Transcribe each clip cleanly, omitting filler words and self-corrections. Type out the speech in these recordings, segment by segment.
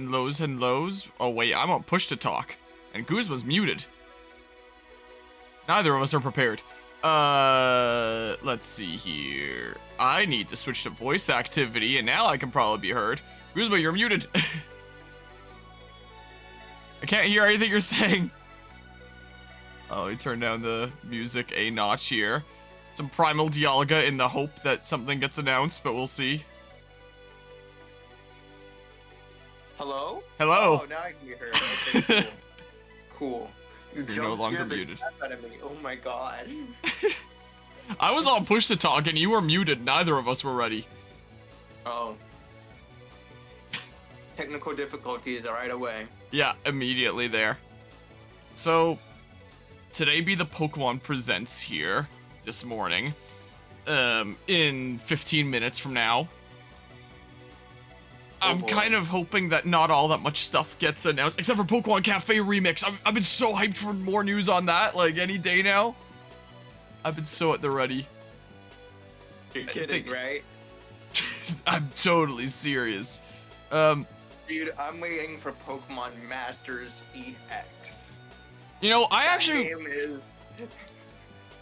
Hellos, hellos. Oh wait, I'm on push to talk. And Guzma's muted. Neither of us are prepared. Let's see here. I need to switch to voice activity, and now I can probably be heard. Guzma, you're muted. I can't hear anything you're saying. Oh, he turned down the music a notch here. Some primal Dialga in the hope that something gets announced, but we'll see. Hello? Hello. Oh, now I can be heard. Okay, cool. You You're no longer muted. Out of me. Oh my god. I was on push to talk and you were muted. Neither of us were ready. Oh. Technical difficulties are right away. Yeah, immediately there. So, today be the Pokemon Presents here this morning. In 15 minutes from now. I'm kind of hoping that not all that much stuff gets announced, except for Pokemon Cafe Remix. I've been so hyped for more news on that, like any day now. I've been so at the ready. You're kidding, right? I'm totally serious. Dude, I'm waiting for Pokemon Masters EX. You know, I That actually... game is...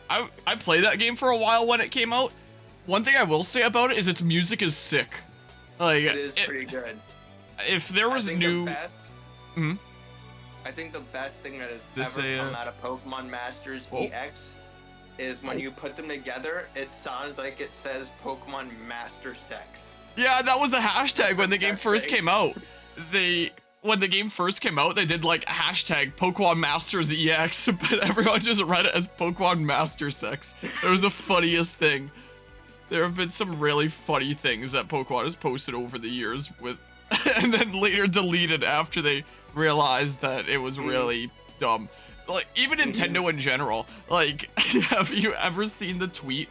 I played that game for a while when it came out. One thing I will say about it is its music is sick. Like, it is pretty good. If there was new... I think the best thing that has ever come out of Pokemon Masters EX is when you put them together, it sounds like it says Pokemon Master Sex. Yeah, that was a hashtag when the game first came out. When the game first came out, they did like hashtag Pokemon Masters EX, but everyone just read it as Pokemon Master Sex. It was the funniest thing. There have been some really funny things that Pokemon has posted over the years with, and then later deleted after they realized that it was really dumb. Like, even Nintendo in general. Like, have you ever seen the tweet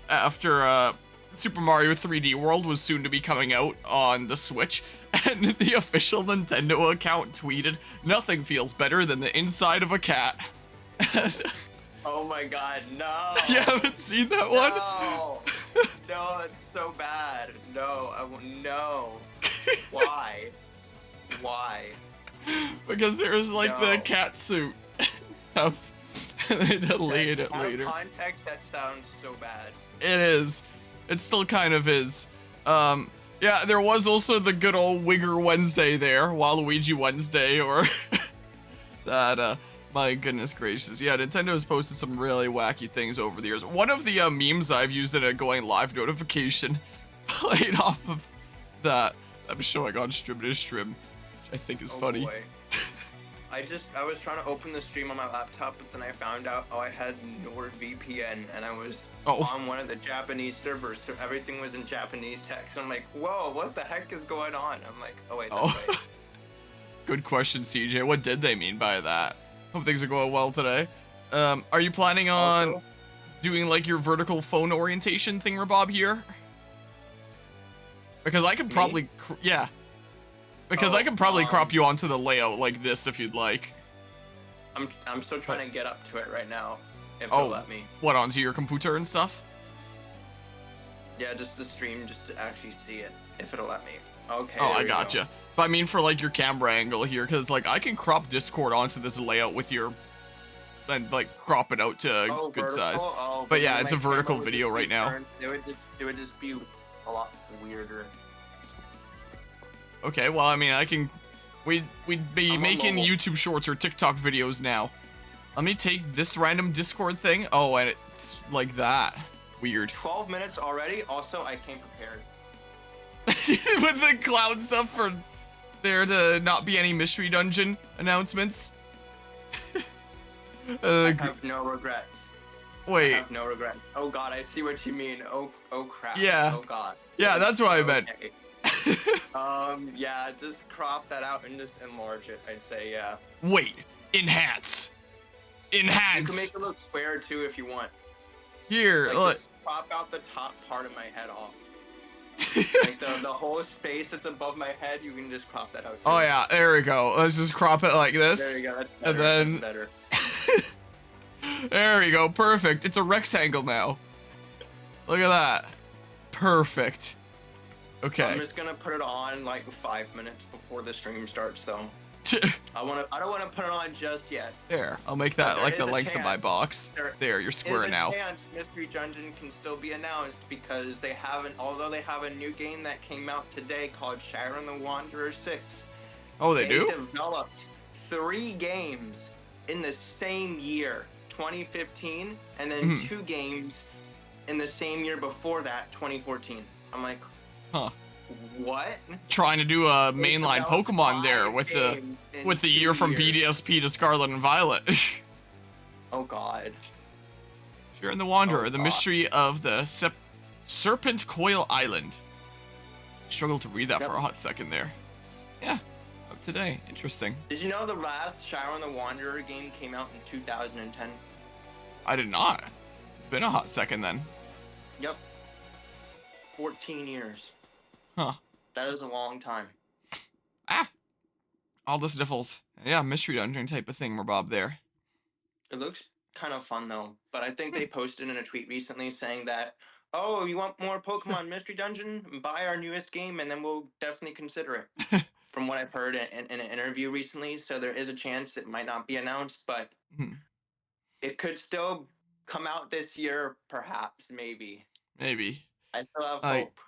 after Super Mario 3D World was soon to be coming out on the Switch, and the official Nintendo account tweeted, "Nothing feels better than the inside of a cat." Oh my god, no! You haven't seen that one? No! No, it's so bad. No, I won't. No. Why? Why? Because there was like the cat suit stuff. And they deleted it out later. Of context, that sounds so bad. It is. It still kind of is. Yeah, there was also the good old Wigger Wednesday there, Waluigi Wednesday, or that, my goodness gracious. Yeah, Nintendo has posted some really wacky things over the years. One of the memes I've used in a going live notification played off of that. I'm showing on Stream to Stream, which I think is funny. Boy. I was trying to open the stream on my laptop, but then I found out, I had NordVPN, and I was on one of the Japanese servers, so everything was in Japanese text. I'm like, whoa, what the heck is going on? I'm like, oh wait, that's right. Good question, CJ. What did they mean by that? Hope things are going well today. Are you planning on doing like your vertical phone orientation thingamabob here? Because I could probably, Because I can probably crop you onto the layout like this if you'd like. I'm still trying to get up to it right now, if they'll let me. What, onto your computer and stuff? Yeah, just the stream, just to actually see it, if it'll let me. Okay. Oh, I gotcha. But I mean for like your camera angle here, because like I can crop Discord onto this layout with your, and like crop it out to a good size. But yeah, it's a vertical video right now. It would just be a lot weirder. Okay, well, I mean, we'd be making YouTube shorts or TikTok videos now. Let me take this random Discord thing. Oh, and it's like that. Weird. 12 minutes already? Also, I came prepared. With the cloud stuff for there to not be any mystery dungeon announcements. I have no regrets. Wait. I have no regrets. Oh god, I see what you mean. Oh crap. Yeah. Oh god. Yeah, that's what I meant. Yeah, just crop that out and just enlarge it, I'd say, yeah. Wait, enhance. Enhance. You can make it look square too if you want. Here, like, just crop out the top part of my head off. Like the whole space that's above my head, you can just crop that out too. Oh yeah, there we go. Let's just crop it like this. There you go, that's better. And then that's better. There we go, perfect. It's a rectangle now. Look at that. Perfect. Okay. I'm just gonna put it on like 5 minutes before the stream starts, though. I don't want to put it on just yet. There, I'll make that like the length of my box. There, you're square now. There is a chance Mystery Dungeon can still be announced because they haven't, although they have a new game that came out today called Sharon the Wanderer 6. Oh, they do? They developed 3 games in the same year, 2015, and then 2 games in the same year before that, 2014. I'm like, huh. What? Trying to do a mainline Pokemon there with the year from BDSP to Scarlet and Violet. Oh God. Sharon the Wanderer, the mystery of the Serpent Coil Island. Struggled to read that for a hot second there. Yeah, up today. Interesting. Did you know the last Sharon the Wanderer game came out in 2010? I did not. It's been a hot second then. Yep. 14 years. Huh. That is a long time. Ah. All the sniffles. Yeah, mystery dungeon type of thing, Bob there. It looks kind of fun though, but I think they posted in a tweet recently saying that, oh, you want more Pokemon Mystery Dungeon? Buy our newest game and then we'll definitely consider it. From what I've heard in an interview recently, so there is a chance it might not be announced, but it could still come out this year, perhaps, maybe. Maybe. I still have hope.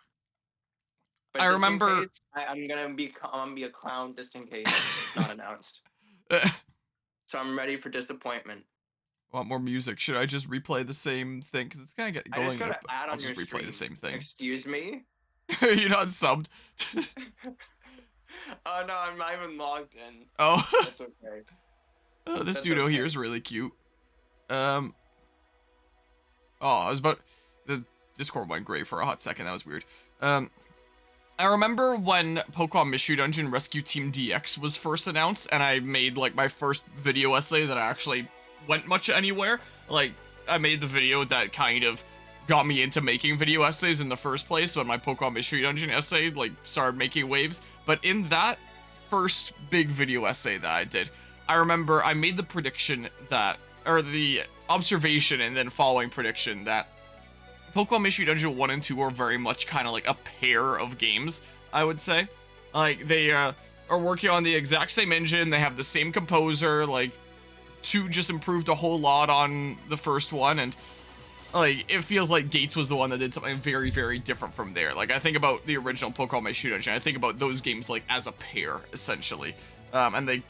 But I remember case, I'm gonna be a clown just in case it's not announced. So I'm ready for disappointment. Want more music? Should I just replay the same thing? Because it's kind of getting going. I just gotta add on I'll just replay stream. the same thing. Excuse me? You're not subbed. Oh no, I'm not even logged in. Oh. That's okay. Oh, this dude here is really cute. Oh, the Discord went gray for a hot second. That was weird. I remember when Pokemon Mystery Dungeon Rescue Team DX was first announced, and I made like my first video essay that actually went much anywhere. Like, I made the video that kind of got me into making video essays in the first place when my Pokemon Mystery Dungeon essay like started making waves. But in that first big video essay that I did, I remember I made the prediction that, or the observation and then following prediction that Pokemon Mystery Dungeon 1 and 2 are very much kind of like a pair of games, I would say. Like, they are working on the exact same engine, they have the same composer, like, 2 just improved a whole lot on the first one, and, like, it feels like Gates was the one that did something very, very different from there. Like, I think about the original Pokemon Mystery Dungeon, I think about those games, like, as a pair, essentially. And they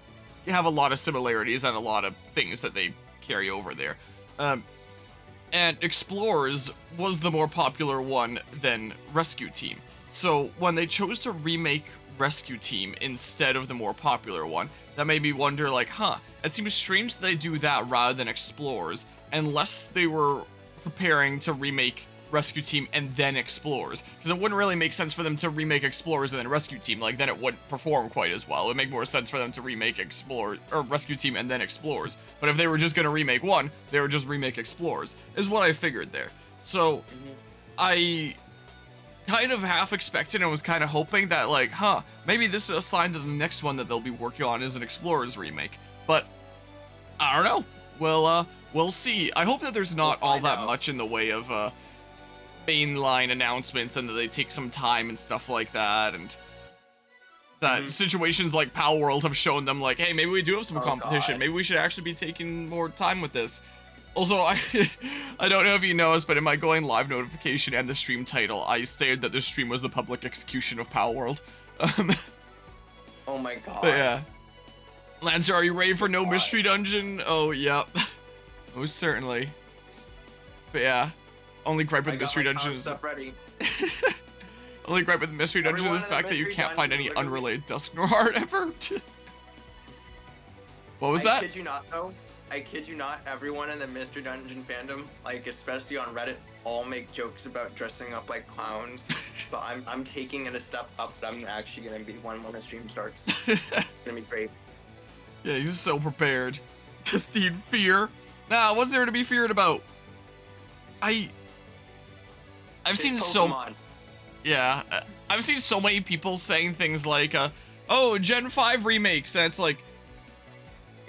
have a lot of similarities and a lot of things that they carry over there. And Explorers was the more popular one than Rescue Team. So when they chose to remake Rescue Team instead of the more popular one, that made me wonder, like, it seems strange that they do that rather than Explorers, unless they were preparing to remake Rescue Team and then Explorers. Because it wouldn't really make sense for them to remake Explorers and then Rescue Team, like, then it wouldn't perform quite as well. It would make more sense for them to remake Rescue Team and then Explorers. But if they were just gonna remake one, they would just remake Explorers, is what I figured there. So, I kind of half expected and was kind of hoping that, like, maybe this is a sign that the next one that they'll be working on is an Explorers remake. But, I don't know. We'll see. I hope that there's not all that much in the way of, mainline announcements and that they take some time and stuff like that, and that situations like Pal World have shown them, like, hey, maybe we do have some competition. Maybe we should actually be taking more time with this. Also, I don't know if you noticed, but in my going live notification and the stream title, I stated that this stream was the public execution of Pal World. Oh my god. But yeah. Lancer, are you ready for No Mystery Dungeon? Oh, yep. Most certainly. But yeah. Only gripe with Mystery Dungeon is only gripe with Mystery Dungeon is the fact that you can't find any unrelated Dusknoir art ever. What was that? I kid you not, though. I kid you not. Everyone in the Mystery Dungeon fandom, like especially on Reddit, all make jokes about dressing up like clowns. But I'm taking it a step up. But I'm actually gonna be one when the stream starts. It's gonna be great. Yeah, he's so prepared. Justine, fear. Nah, what's there to be feared about? I've seen I've seen so many people saying things like, oh, Gen 5 remakes, and it's like,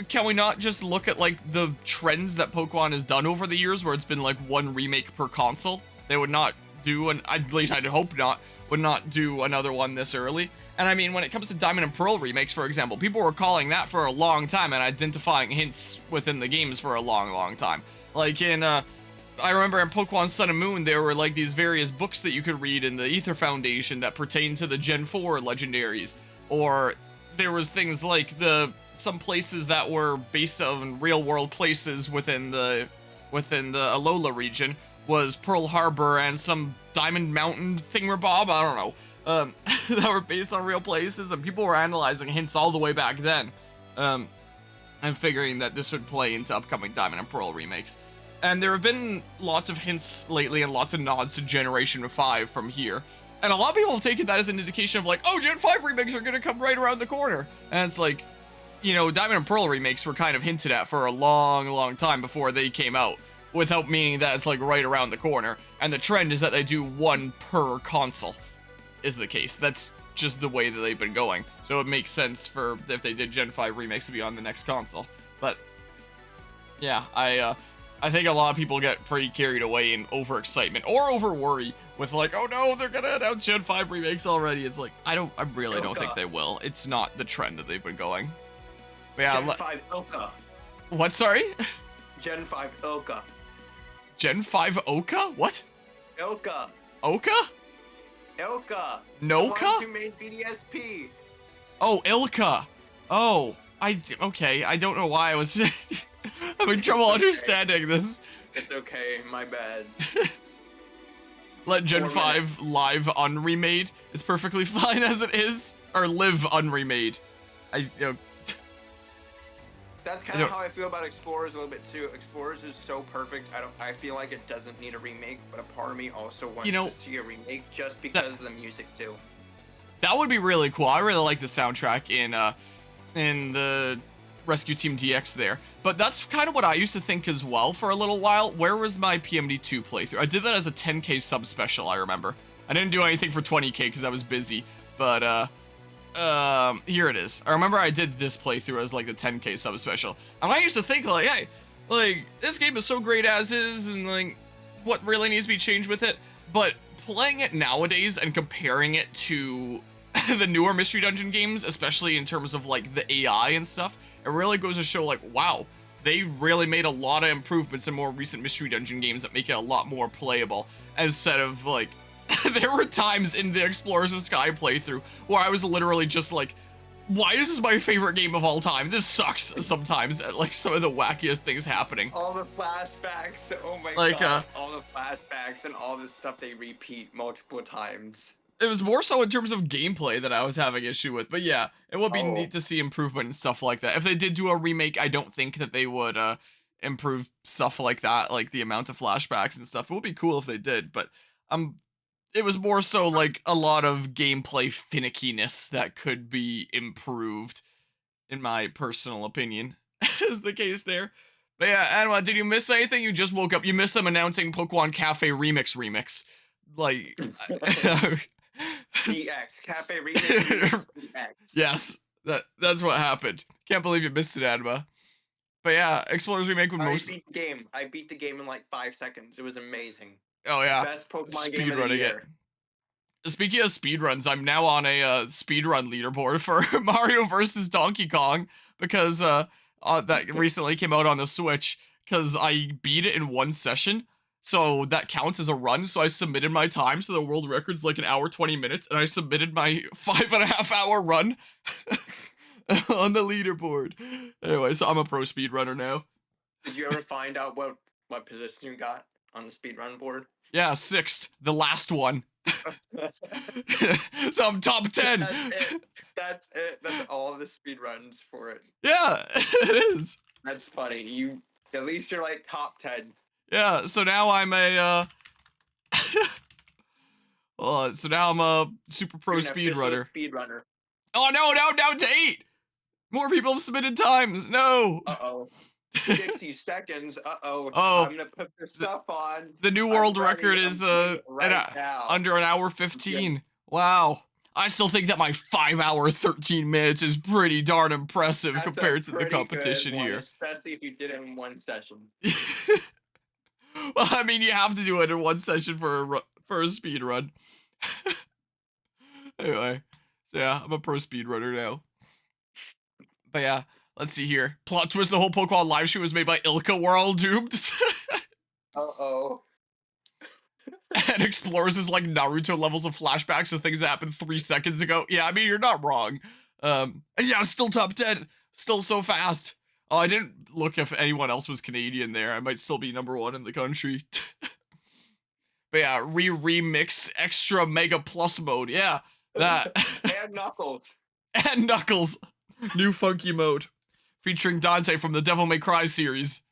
can we not just look at, like, the trends that Pokemon has done over the years, where it's been, like, one remake per console? They would not do, and at least I'd hope not, would not do another one this early. And I mean, when it comes to Diamond and Pearl remakes, for example, people were calling that for a long time and identifying hints within the games for a long time. Like in, I remember in Pokemon Sun and Moon, there were like these various books that you could read in the Ether Foundation that pertain to the Gen 4 legendaries. Or there was things like some places that were based on real world places within the Alola region was Pearl Harbor and some Diamond Mountain thingamabob, I don't know, that were based on real places, and people were analyzing hints all the way back then, and figuring that this would play into upcoming Diamond and Pearl remakes. And there have been lots of hints lately and lots of nods to Generation 5 from here. And a lot of people have taken that as an indication of like, oh, Gen 5 remakes are gonna come right around the corner. And it's like, you know, Diamond and Pearl remakes were kind of hinted at for a long time before they came out, without meaning that it's like right around the corner. And the trend is that they do one per console, is the case. That's just the way that they've been going. So it makes sense for if they did Gen 5 remakes to be on the next console. But yeah, I think a lot of people get pretty carried away in overexcitement or over worry with like, oh no, they're gonna announce Gen 5 remakes already. It's like, I really don't think they will. It's not the trend that they've been going. But yeah, Gen 5 Ilka. What, sorry? Gen 5 Ilka. Gen 5 Oka? What? Ilka. Oka? Ilka. Noka? The ones who made BDSP. Oh, Ilka. Oh, okay. I don't know why I was having trouble understanding this. It's okay, my bad. Let Gen 5 live unremade. It's perfectly fine as it is. Or live unremade. That's kind of how I feel about Explorers a little bit too. Explorers is so perfect. I feel like it doesn't need a remake, but a part of me also wants to see a remake just because of the music too. That would be really cool. I really like the soundtrack in the Rescue Team DX there. But that's kind of what I used to think as well for a little while. Where was my PMD2 playthrough? I did that as a 10K sub special, I remember. I didn't do anything for 20K because I was busy, but here it is. I remember I did this playthrough as like the 10K sub special. And I used to think like, hey, like this game is so great as is, and like what really needs to be changed with it. But playing it nowadays and comparing it to the newer Mystery Dungeon games, especially in terms of like the AI and stuff, it really goes to show like, wow, they really made a lot of improvements in more recent Mystery Dungeon games that make it a lot more playable, instead of like, there were times in the Explorers of Sky playthrough where I was literally just like, why is this my favorite game of all time? This sucks sometimes, at like some of the wackiest things happening. All the flashbacks, oh my god. All the flashbacks and all the stuff they repeat multiple times. It was more so in terms of gameplay that I was having issue with, but yeah, it would be neat to see improvement and stuff like that. If they did do a remake, I don't think that they would improve stuff like that, like the amount of flashbacks and stuff. It would be cool if they did, but it was more so like a lot of gameplay finickiness that could be improved, in my personal opinion, is the case there. But yeah, Anima, did you miss anything? You just woke up. You missed them announcing Pokemon Cafe Remix. Like, DX, Cafe Remix, DX. Yes, that's what happened. Can't believe you missed it, Anima. But yeah, Explorers Remake would most... I beat the game in like 5 seconds. It was amazing. Oh yeah. Best Pokemon game of the year. Speaking of speedruns, I'm now on a speedrun leaderboard for Mario vs. Donkey Kong, because that recently came out on the Switch, because I beat it in one session. So that counts as a run. So I submitted my time. So the world record's like 1 hour, 20 minutes. And I submitted my 5.5 hour run on the leaderboard. Anyway, so I'm a pro speedrunner now. Did you ever find out what position you got on the speedrun board? Yeah, 6th. The last one. So I'm top 10. That's it. That's all the speedruns for it. Yeah, it is. That's funny. At least you're like top 10. Yeah, so now I'm a so now I'm a super pro speedrunner. Oh no, now down to 8. More people have submitted times. No. Uh-oh. 60 seconds. Uh-oh. Oh. I'm gonna put this stuff on. The new world record is under 1 hour 15. Wow. I still think that my 5 hour 13 minutes is pretty darn impressive compared to the competition here. Especially if you did it in one session. Well, I mean, you have to do it in one session for for a speed run. Anyway, so yeah, I'm a pro speedrunner now. But yeah, let's see here. Plot twist: the whole Pokemon live stream was made by Ilka. We're all doomed. Uh-oh. And explores his like Naruto levels of flashbacks of things that happened 3 seconds ago. Yeah, I mean, you're not wrong. And yeah, still top 10. Still so fast. Oh, I didn't look if anyone else was Canadian there. I might still be #1 in the country. But yeah, remix extra mega plus mode. Yeah, that. And Knuckles. And Knuckles. New funky mode. Featuring Dante from the Devil May Cry series.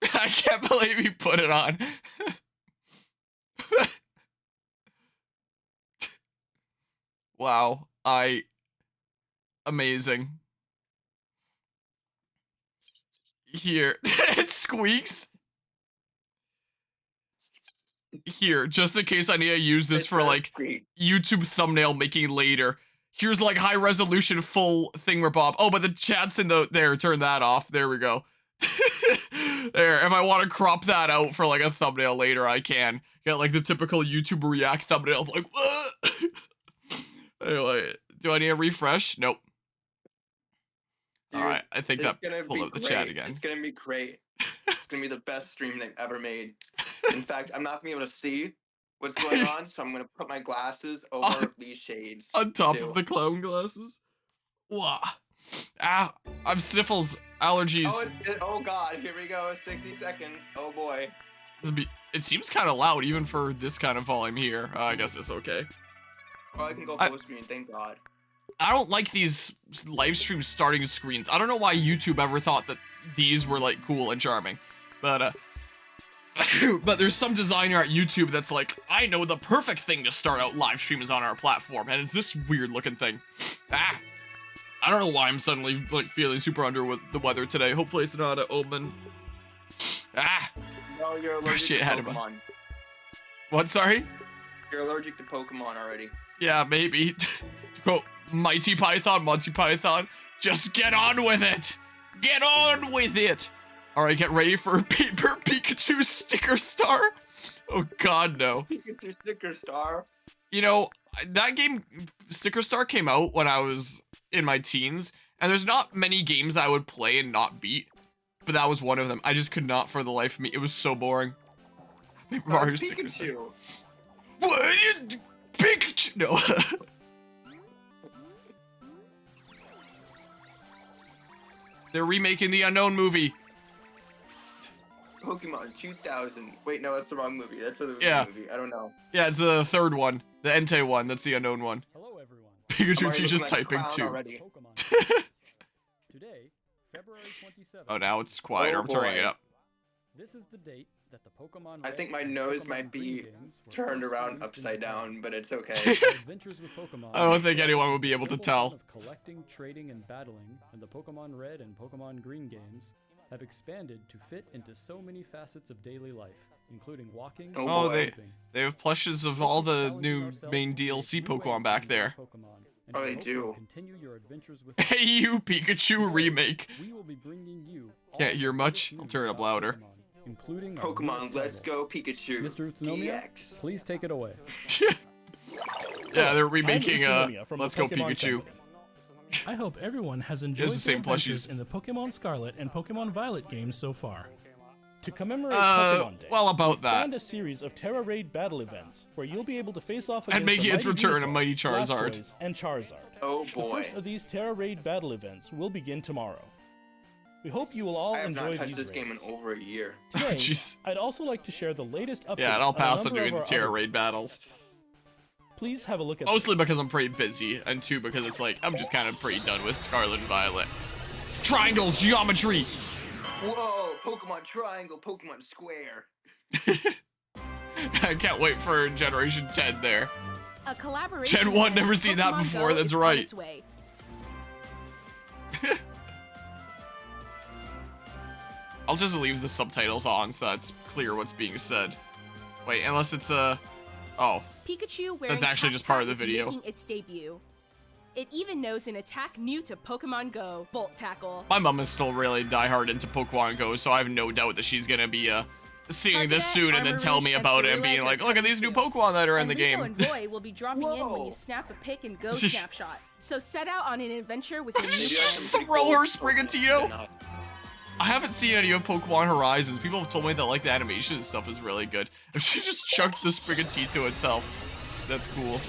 I can't believe he put it on. Wow. Amazing. Here. It squeaks. Here, just in case I need to use this for like YouTube thumbnail making later. Here's like high resolution full thingamabob. Oh, but the chat's in there. Turn that off. There we go. There. If I want to crop that out for like a thumbnail later, I can get like the typical YouTube React thumbnail. Like, anyway, do I need a refresh? Nope. Dude, all right, I think that pulled up the chat again. It's gonna be great. It's gonna be the best stream they've ever made. In fact, I'm not gonna be able to see what's going on, so I'm gonna put my glasses over these shades. On top of the clown glasses? Wow. Ah, I'm sniffles, allergies. Oh god, here we go, 60 seconds. Oh boy. It seems kind of loud even for this kind of volume here. I guess it's okay. Well, I can go full screen, thank god. I don't like these live stream starting screens. I don't know why YouTube ever thought that these were like cool and charming. But but there's some designer at YouTube that's like, I know the perfect thing to start out live stream is on our platform, and it's this weird looking thing. Ah, I don't know why I'm suddenly like feeling super under with the weather today. Hopefully it's not an omen. Ah. No, you're allergic to Pokemon. What? Sorry? You're allergic to Pokemon already. Yeah, maybe. Quote Mighty Python, Monty Python. Just get on with it. Get on with it. All right, get ready for Paper Pikachu Sticker Star. Oh God, no. Pikachu Sticker Star. You know, that game, Sticker Star, came out when I was in my teens, and there's not many games I would play and not beat, but that was one of them. I just could not for the life of me. It was so boring. Paper Mario Sticker Star. What? Pikachu? No. They're remaking the Unknown movie. Pokemon 2000. Wait, no, that's the wrong movie. That's the movie. I don't know. Yeah, it's the third one. The Entei one. That's the Unknown one. Hello, everyone. Pikachu teaches typing too. Today, February 27th. Oh, now it's quieter. I'm turning it up. This is the date that the Pokemon I think my nose might be turned around upside down, but it's okay. I don't think anyone will be able to tell. Collecting, trading, and battling in the Pokemon Red and Pokemon Green games have expanded to fit into so many facets of daily life, including walking. Oh, they have plushes of all the new main DLC Pokemon back there. Oh, they do. Hey, you Pikachu remake. We will be bringing you Can't hear much. I'll turn it up louder. Including Pokemon Let's Go Pikachu. Mr. Utsunomiya, please take it away. Yeah, they're remaking Let's Go Pikachu. I hope everyone has enjoyed the same plushies in the Pokemon Scarlet and Pokemon Violet games so far. To commemorate Pokemon Day, well, about that, planned a series of Terra Raid battle events where you'll be able to face off against and making its return a Mighty Charizard. Blastoise and Charizard. Oh boy! The first of these Terra Raid battle events will begin tomorrow. We hope you will all enjoy these. I have not touched this game in over a year. Today, I'd also like to share the latest updates. Yeah, and I'll pass on doing the Terra Raid battles. Please have a look at mostly because I'm pretty busy, and two because it's like I'm just kind of pretty done with Scarlet and Violet. Triangles, geometry. Whoa, Pokemon Triangle, Pokemon Square. I can't wait for Generation 10 there. A collaboration. Gen 1, never seen that before, that's right. I'll just leave the subtitles on so that's clear what's being said. Wait, unless it's oh. Pikachu that's actually just part of the video. Making its debut. It even knows an attack new to Pokemon Go, Volt Tackle. My mom is still really diehard into Pokemon Go, so I have no doubt that she's gonna be seeing this soon and then tell me about it and being like, look at these new Pokemon that are in the game. And Roy will be dropping in when you snap a pic and go snapshot. So set out on an adventure with your new Just throw her Sprigatito. I haven't seen any of Pokemon Horizons. People have told me that like the animation and stuff is really good. If she just chucked the Sprigatito itself, that's cool.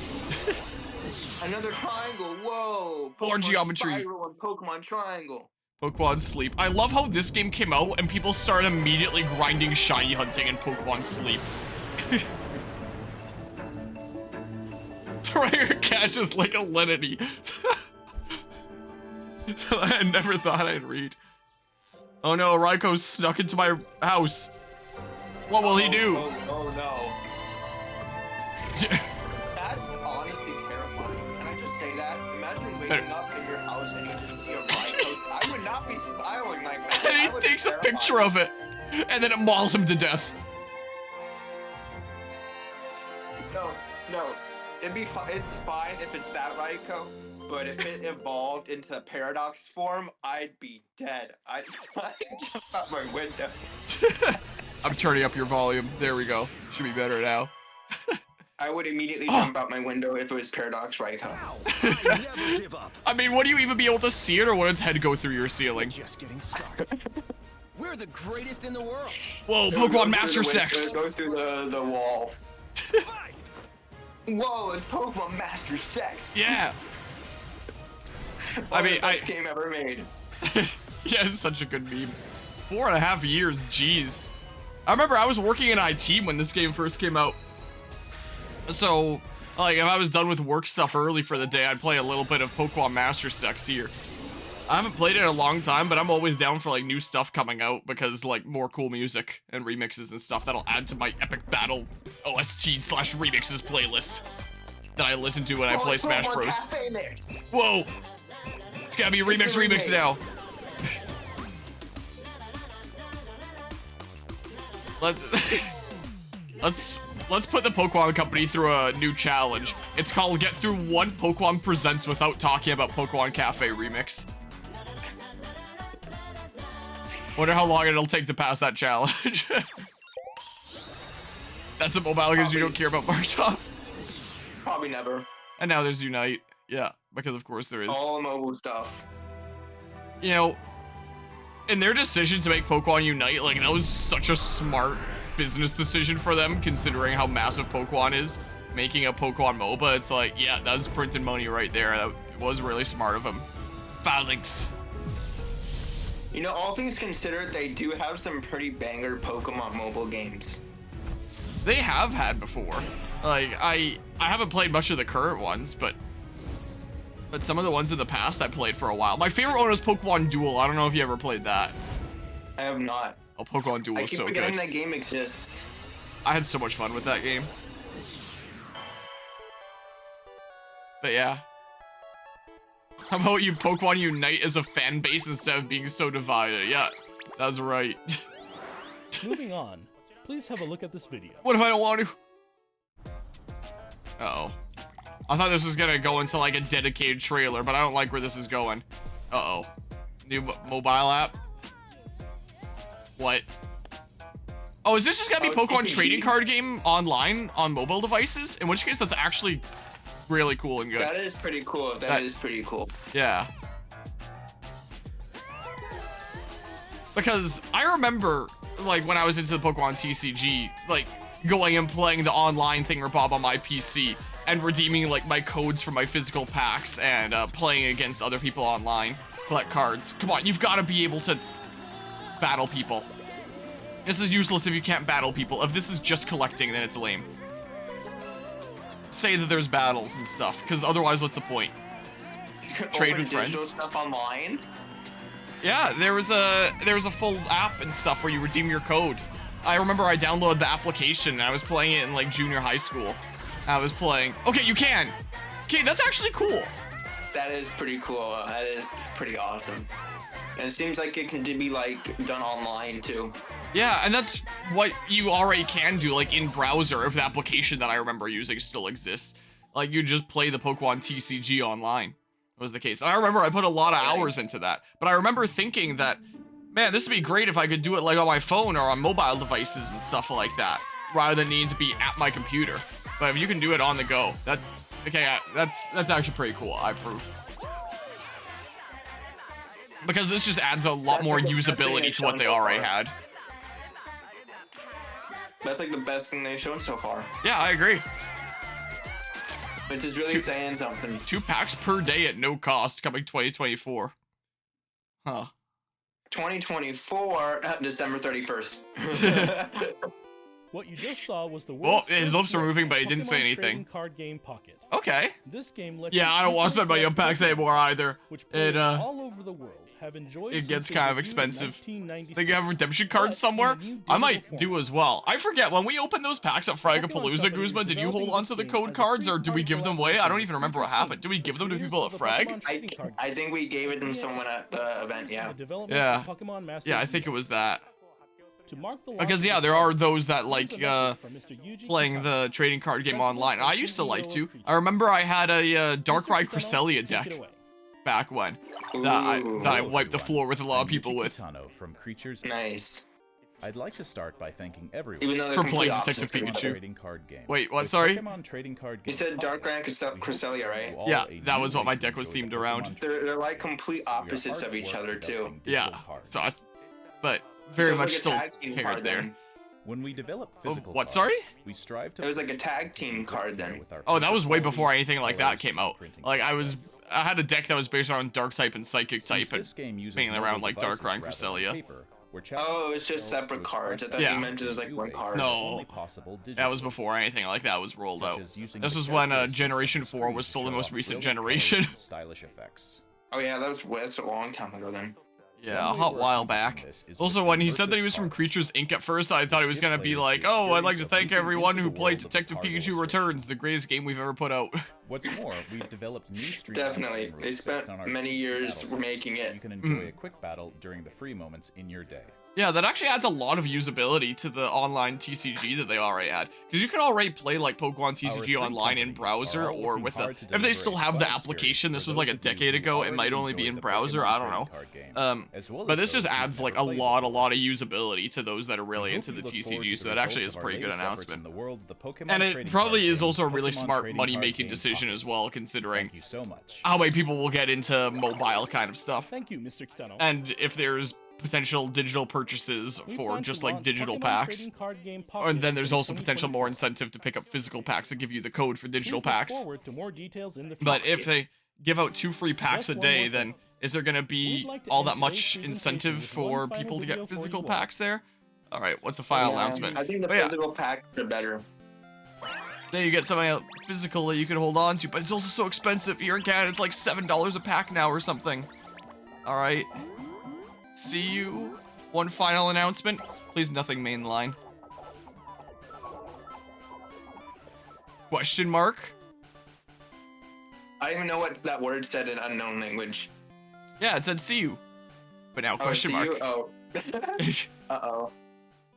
Another triangle, whoa! Pokemon More geometry. Spiral and Pokemon Triangle. Pokemon Sleep. I love how this game came out and people started immediately grinding shiny hunting in Pokemon Sleep. Rare catches like a Lenity. I never thought I'd read. Oh no, Raikou snuck into my house. What will he do? Oh no. That's honestly terrifying. Can I just say that? Imagine waking up in your house and you just see a Raikou. I would not be smiling like that. And he takes a picture of it, and then it mauls him to death. No. It's fine if it's that Raikou, but if it evolved into the Paradox form, I'd be dead. I'd jump out my window. I'm turning up your volume. There we go. Should be better now. I would immediately jump out my window if it was Paradox Raikou. Never give up. I mean, would you even be able to see it, or would its head go through your ceiling? Just getting started. We're the greatest in the world. Whoa, Pokemon Master Sex. Go through the wall. Whoa, it's Pokemon Master Sex. Yeah. I mean, the best game ever made. Yeah, it's such a good meme. 4.5 years, jeez. I remember I was working in IT when this game first came out. So, like, if I was done with work stuff early for the day, I'd play a little bit of Pokemon Master Sex here. I haven't played it in a long time, but I'm always down for, like, new stuff coming out because, like, more cool music and remixes and stuff that'll add to my Epic Battle OST/remixes playlist that I listen to when I play Smash Bros. Whoa! It's gotta be a remix now. Let's put the Pokemon Company through a new challenge. It's called Get Through One Pokemon Presents Without Talking About Pokemon Cafe Remix. Wonder how long it'll take to pass that challenge. That's the mobile games you don't care about, Martov. Probably never. And now there's Unite. Yeah, because of course there is. All mobile stuff. You know, in their decision to make Pokemon Unite, like, that was such a smart business decision for them, considering how massive Pokemon is. Making a Pokemon MOBA, it's like, yeah, that's printed money right there. That was really smart of them. Phalanx. You know, all things considered, they do have some pretty banger Pokemon mobile games. They have had before. Like, I haven't played much of the current ones, but some of the ones in the past I played for a while. My favorite one was Pokemon Duel. I don't know if you ever played that. I have not. Oh, Pokemon Duel is so good. I keep forgetting that game exists. I had so much fun with that game. But yeah. How about you Pokemon Unite as a fan base instead of being so divided? Yeah, that's right. Moving on, please have a look at this video. What if I don't want to? Uh-oh. I thought this was gonna go into like a dedicated trailer, but I don't like where this is going. Uh-oh. New mobile app? What? Oh, is this just gonna be Pokemon trading card game online on mobile devices? In which case, that's actually really cool and good. That is pretty cool. That is pretty cool. Yeah. Because I remember, like, when I was into the Pokemon TCG, like, going and playing the online thingamabob on my PC and redeeming, like, my codes for my physical packs and playing against other people online. Collect cards. Come on, you've got to be able to battle people. This is useless if you can't battle people. If this is just collecting, then it's lame. Say that there's battles and stuff, because otherwise, what's the point? Trade with friends. Stuff online? Yeah, there was a full app and stuff where you redeem your code. I remember I downloaded the application and I was playing it in like junior high school. I was playing. Okay, you can. Okay, that's actually cool. That is pretty cool. That is pretty awesome. And it seems like it can be like done online too. Yeah, and that's what you already can do, like in browser, if the application that I remember using still exists. Like you just play the Pokemon TCG online. Was the case. And I remember I put a lot of hours into that. But I remember thinking that, Man, this would be great if I could do it like on my phone or on mobile devices and stuff like that, rather than needing to be at my computer. But if you can do it on the go, that's actually pretty cool. I approve. Because this just adds a lot more usability to what they already had. That's like the best thing they've shown so far. Yeah, I agree. Which is really saying something. 2 packs per day at no cost coming 2024. Huh. 2024, December 31st. What you just saw was the well, his lips are moving, but he didn't say anything. Card game Pocket. Okay. This game lets yeah, I don't want to spend money on packs anymore either. It all over the world have enjoyed it gets kind of expensive. Think you have redemption cards somewhere? I might do as well. I forget, when we opened those packs at Fragapalooza, Guzma, did you hold on to the code cards or did we give them away? I don't even remember what happened. Did we give them to people at Frag? I think we gave it to someone at the event, yeah. Yeah. Yeah, I think it was that. Because yeah, there are those that like playing the trading card game online. I used to like to. I remember I had a Darkrai Cresselia deck back when that I wiped the floor with a lot of people with. From Creatures. Nice. I'd like to start by thanking everyone for playing Detective Pikachu. Wait, what? Sorry. You said Darkrai Cresselia, right? Yeah, that was what my deck was themed around. They're like complete opposites of each other too. Yeah. So but very much still paired there. When we develop physical what, sorry? We strive to it was like a tag team card then. Oh, that was way before anything like that came out. Like I had a deck that was based around Dark type and Psychic type and mainly around like Darkrai and Cresselia. Oh, it's just separate cards. I thought you meant it was like one card. No, that was before anything like that was rolled out. This is when Generation 4 was still the most recent generation. Stylish effects. Oh yeah, that's a long time ago then. Yeah, a hot while back. Also, when he said that he was from Creatures Inc. at first, I thought he was gonna be like, oh, I'd like to thank everyone who played Detective Pikachu Returns, the greatest game we've ever put out. What's more, we've developed new stream. Definitely. They spent many years making it. You can enjoy a quick battle during the free moments in your day. Yeah, that actually adds a lot of usability to the online TCG that they already had. Because you can already play like Pokemon TCG online in browser or with a... If they still have the application, this was like a decade ago, it might only be in browser, I don't know. But this just adds like a lot of usability to those that are really into the TCG, so that actually is a pretty good announcement. And it probably is also a really smart money-making decision as well, considering how many people will get into mobile kind of stuff. Thank you, Mr. Kitano. And if there's potential digital purchases for just like digital packs, and then there's also potential more incentive to pick up physical packs that give you the code for digital packs. But if they give out 2 free packs a day, then is there gonna be all that much incentive for people to get physical packs there? All right, what's the final announcement? I think the physical packs are better. Then you get something physical that you can hold on to, but it's also so expensive. Here in Canada, it's like $7 a pack now or something. All right. See you. One final announcement. Please, nothing mainline. Question mark? I don't even know what that word said in unknown language. Yeah, it said see you. But now question mark. Oh. Uh-oh.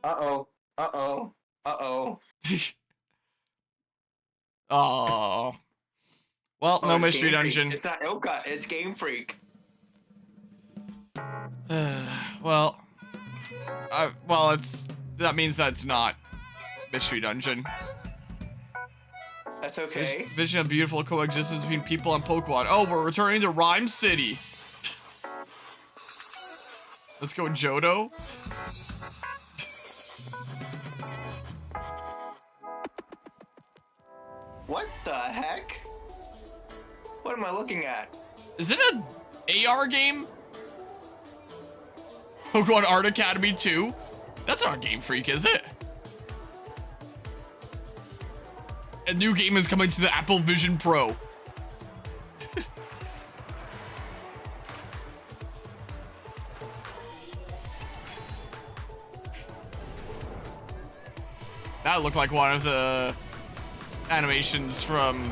Uh-oh. Uh-oh. Uh-oh. Oh. Well, no mystery dungeon. It's not Ilka, it's Game Freak. Well, that means that's not mystery dungeon. That's okay. Vision of beautiful coexistence between people and Pokemon. Oh, we're returning to Rhyme City. Let's go, Johto. What the heck? What am I looking at? Is it an AR game? Pokemon Art Academy 2? That's not Game Freak, is it? A new game is coming to the Apple Vision Pro. That looked like one of the animations from,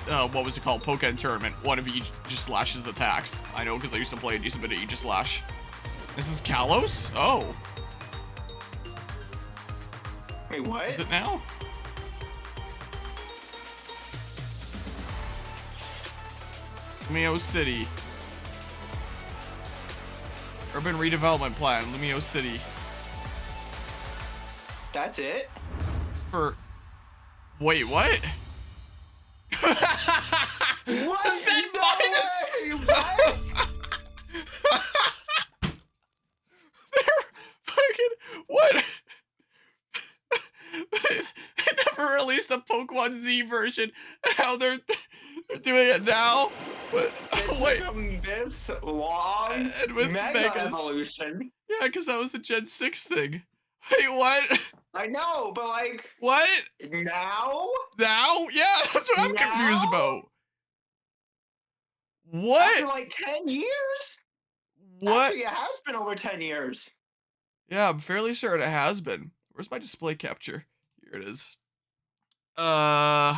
what was it called? Pokémon Tournament. One of each just slashes the attacks. I know because I used to play a decent bit of Aegislash. This is Kalos? Oh. Wait, what? Is it now? Mio City. Urban redevelopment plan, Lumio City. That's it? Wait, what? What? Said No minus. way. What? They're fucking what? They never released a Pokemon Z version. How they're doing it now? Wait. This long And with Mega Megas. Evolution. Yeah, because that was the Gen 6 thing. Wait, what? I know, but like... What? Now? Now? Yeah, that's what I'm confused about. What? After like 10 years? What? Actually, it has been over 10 years. Yeah, I'm fairly certain it has been. Where's my display capture? Here it is. Huh.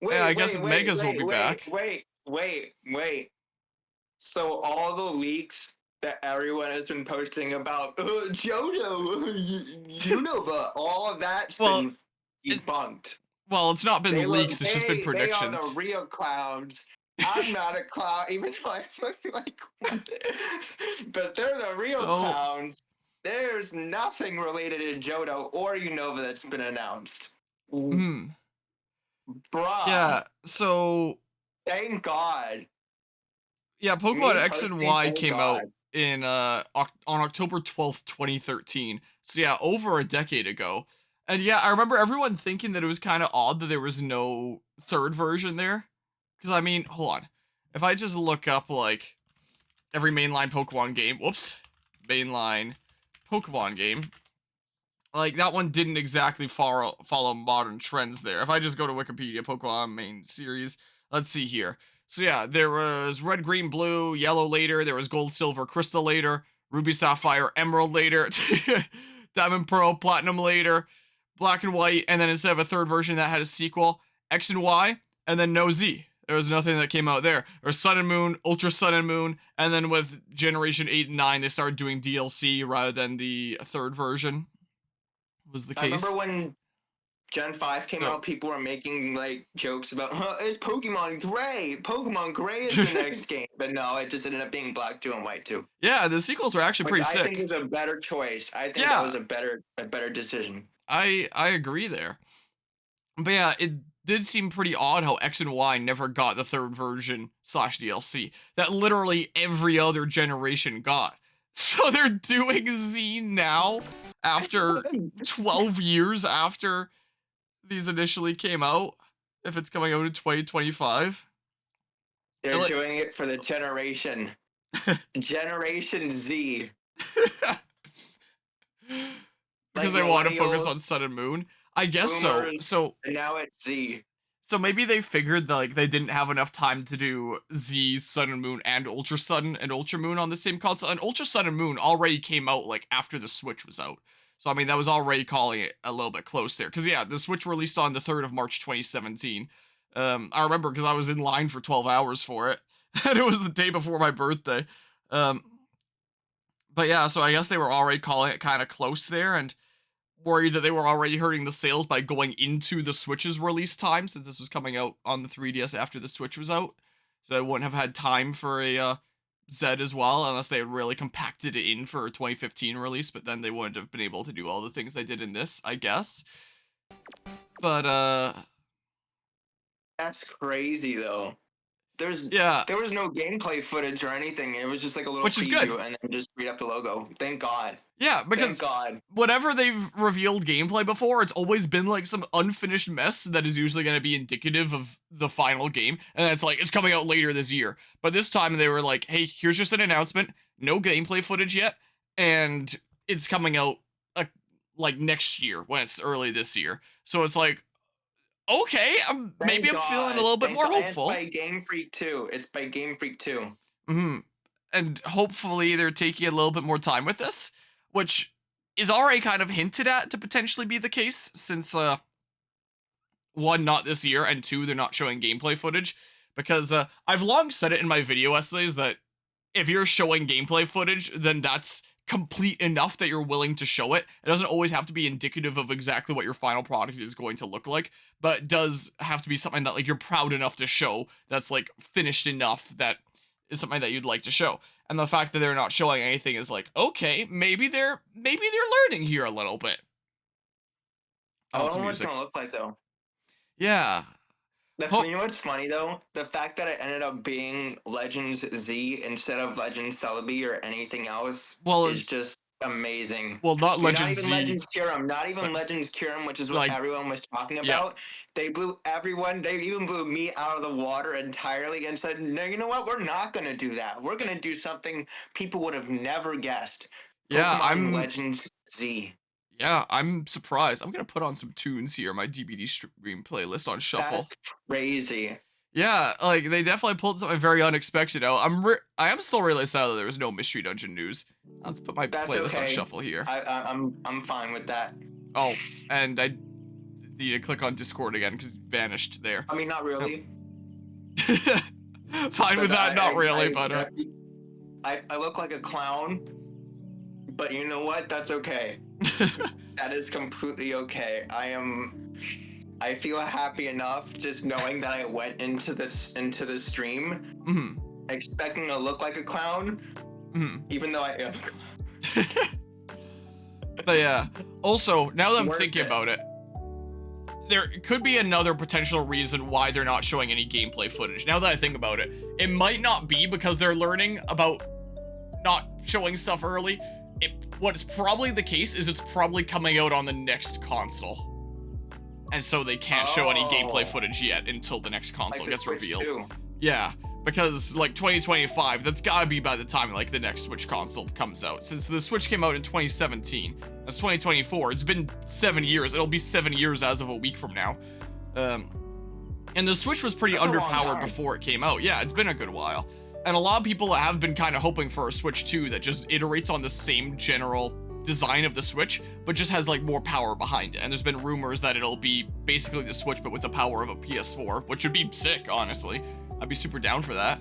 Wait, yeah, I guess Megas will be back. Wait. So all the leaks that everyone has been posting about Johto, Unova, all of that's been debunked. Well, it's not been leaks, it's just been predictions. They are the real clowns. I'm not a clown, even though I look like one. But they're the real clowns. There's nothing related to Johto or Unova that's been announced. Hmm. Bruh. Yeah, so... Thank God. Yeah, Pokemon X and Y came out in on October 12th, 2013. So yeah, over a decade ago. And yeah, I remember everyone thinking that it was kind of odd that there was no third version there. Because I mean, hold on. If I just look up like every mainline Pokemon game, mainline Pokemon game, like that one didn't exactly follow modern trends there. If I just go to Wikipedia, Pokemon main series, let's see here. So yeah, there was Red, Green, Blue, Yellow later. There was Gold, Silver, Crystal later. Ruby, Sapphire, Emerald later. Diamond, Pearl, Platinum later. Black and White, and then instead of a third version that had a sequel, X and Y, and then no Z. There was nothing that came out there. There was Sun and Moon, Ultra Sun and Moon, and then with Generation 8 and 9, they started doing DLC rather than the third version. Was the case. I remember when Gen 5 came out, people were making like jokes about, it's Pokemon Gray. Pokemon Gray is the next game. But no, it just ended up being Black 2 and White 2. Yeah, the sequels were actually pretty sick. I think it was a better choice. I think that was a better decision. I agree there. But yeah, it did seem pretty odd how X and Y never got the third version / DLC that literally every other generation got. So they're doing Z now after 12 years after these initially came out, if it's coming out in 2025. They're doing it for the generation. Generation Z. Because they want to focus on Sun and Moon. I guess boomers, so. And now it's Z. So maybe they figured that like they didn't have enough time to do Z, Sun and Moon, and Ultra Sun and Ultra Moon on the same console. And Ultra Sun and Moon already came out like after the Switch was out. So I mean that was already calling it a little bit close there. Because yeah, the Switch released on the 3rd of March 2017. I remember because I was in line for 12 hours for it. And it was the day before my birthday. But yeah, so I guess they were already calling it kind of close there and worried that they were already hurting the sales by going into the Switch's release time, since this was coming out on the 3DS after the Switch was out. So they wouldn't have had time for a Z as well, unless they had really compacted it in for a 2015 release, but then they wouldn't have been able to do all the things they did in this, I guess. But, that's crazy, though. There was no gameplay footage or anything. It was just like a little preview and then just read up the logo. Thank God. Yeah, because whenever they've revealed gameplay before, it's always been like some unfinished mess that is usually going to be indicative of the final game. And it's like, it's coming out later this year. But this time they were like, hey, here's just an announcement. No gameplay footage yet. And it's coming out like next year when it's early this year. So it's like, okay, maybe I'm feeling a little bit more hopeful. It's by Game Freak 2. It's by Game Freak 2. Mm-hmm. And hopefully they're taking a little bit more time with this, which is already kind of hinted at to potentially be the case, since, 1, not this year, and 2, they're not showing gameplay footage. Because I've long said it in my video essays that if you're showing gameplay footage, then that's complete enough that you're willing to show it. It doesn't always have to be indicative of exactly what your final product is going to look like, but it does have to be something that like you're proud enough to show, that's like finished enough that is something that you'd like to show. And the fact that they're not showing anything is like, okay, maybe they're learning here a little bit. I don't know what it's gonna look like though. Yeah. You know what's funny though? The fact that it ended up being Legends Z instead of Legends Celebi or anything else is just amazing. Well, not Legends Z. Not even Legends Kyurem. Not even Legends Kyurem, which is what everyone was talking about. Yeah. They blew everyone. They even blew me out of the water entirely and said, "No, you know what? We're not going to do that. We're going to do something people would have never guessed." Yeah, Pokemon Legends Z. Yeah, I'm surprised. I'm going to put on some tunes here, my DBD stream playlist on shuffle. That's crazy. Yeah, like they definitely pulled something very unexpected out. I am still really sad that there was no Mystery Dungeon news. Let's put my playlist on shuffle here. I'm fine with that. Oh, and I need to click on Discord again because it vanished there. I mean, not really. Fine with that, not really, but I look like a clown, but you know what? That's okay. That is completely okay. I feel happy enough just knowing that I went into the stream expecting to look like a clown, even though I am a clown. But yeah, also, now that I'm thinking about it, there could be another potential reason why they're not showing any gameplay footage. Now that I think about it, it might not be because they're learning about not showing stuff early. What is probably the case is it's probably coming out on the next console. And so they can't show any gameplay footage yet until the next console gets revealed. Yeah, because like 2025, that's gotta be by the time like the next Switch console comes out. Since the Switch came out in 2017, that's 2024. It's been 7 years. It'll be 7 years as of a week from now. And the Switch was pretty underpowered before it came out. Yeah, it's been a good while. And a lot of people have been kind of hoping for a Switch 2 that just iterates on the same general design of the Switch, but just has like more power behind it. And there's been rumors that it'll be basically the Switch, but with the power of a PS4, which would be sick, honestly. I'd be super down for that.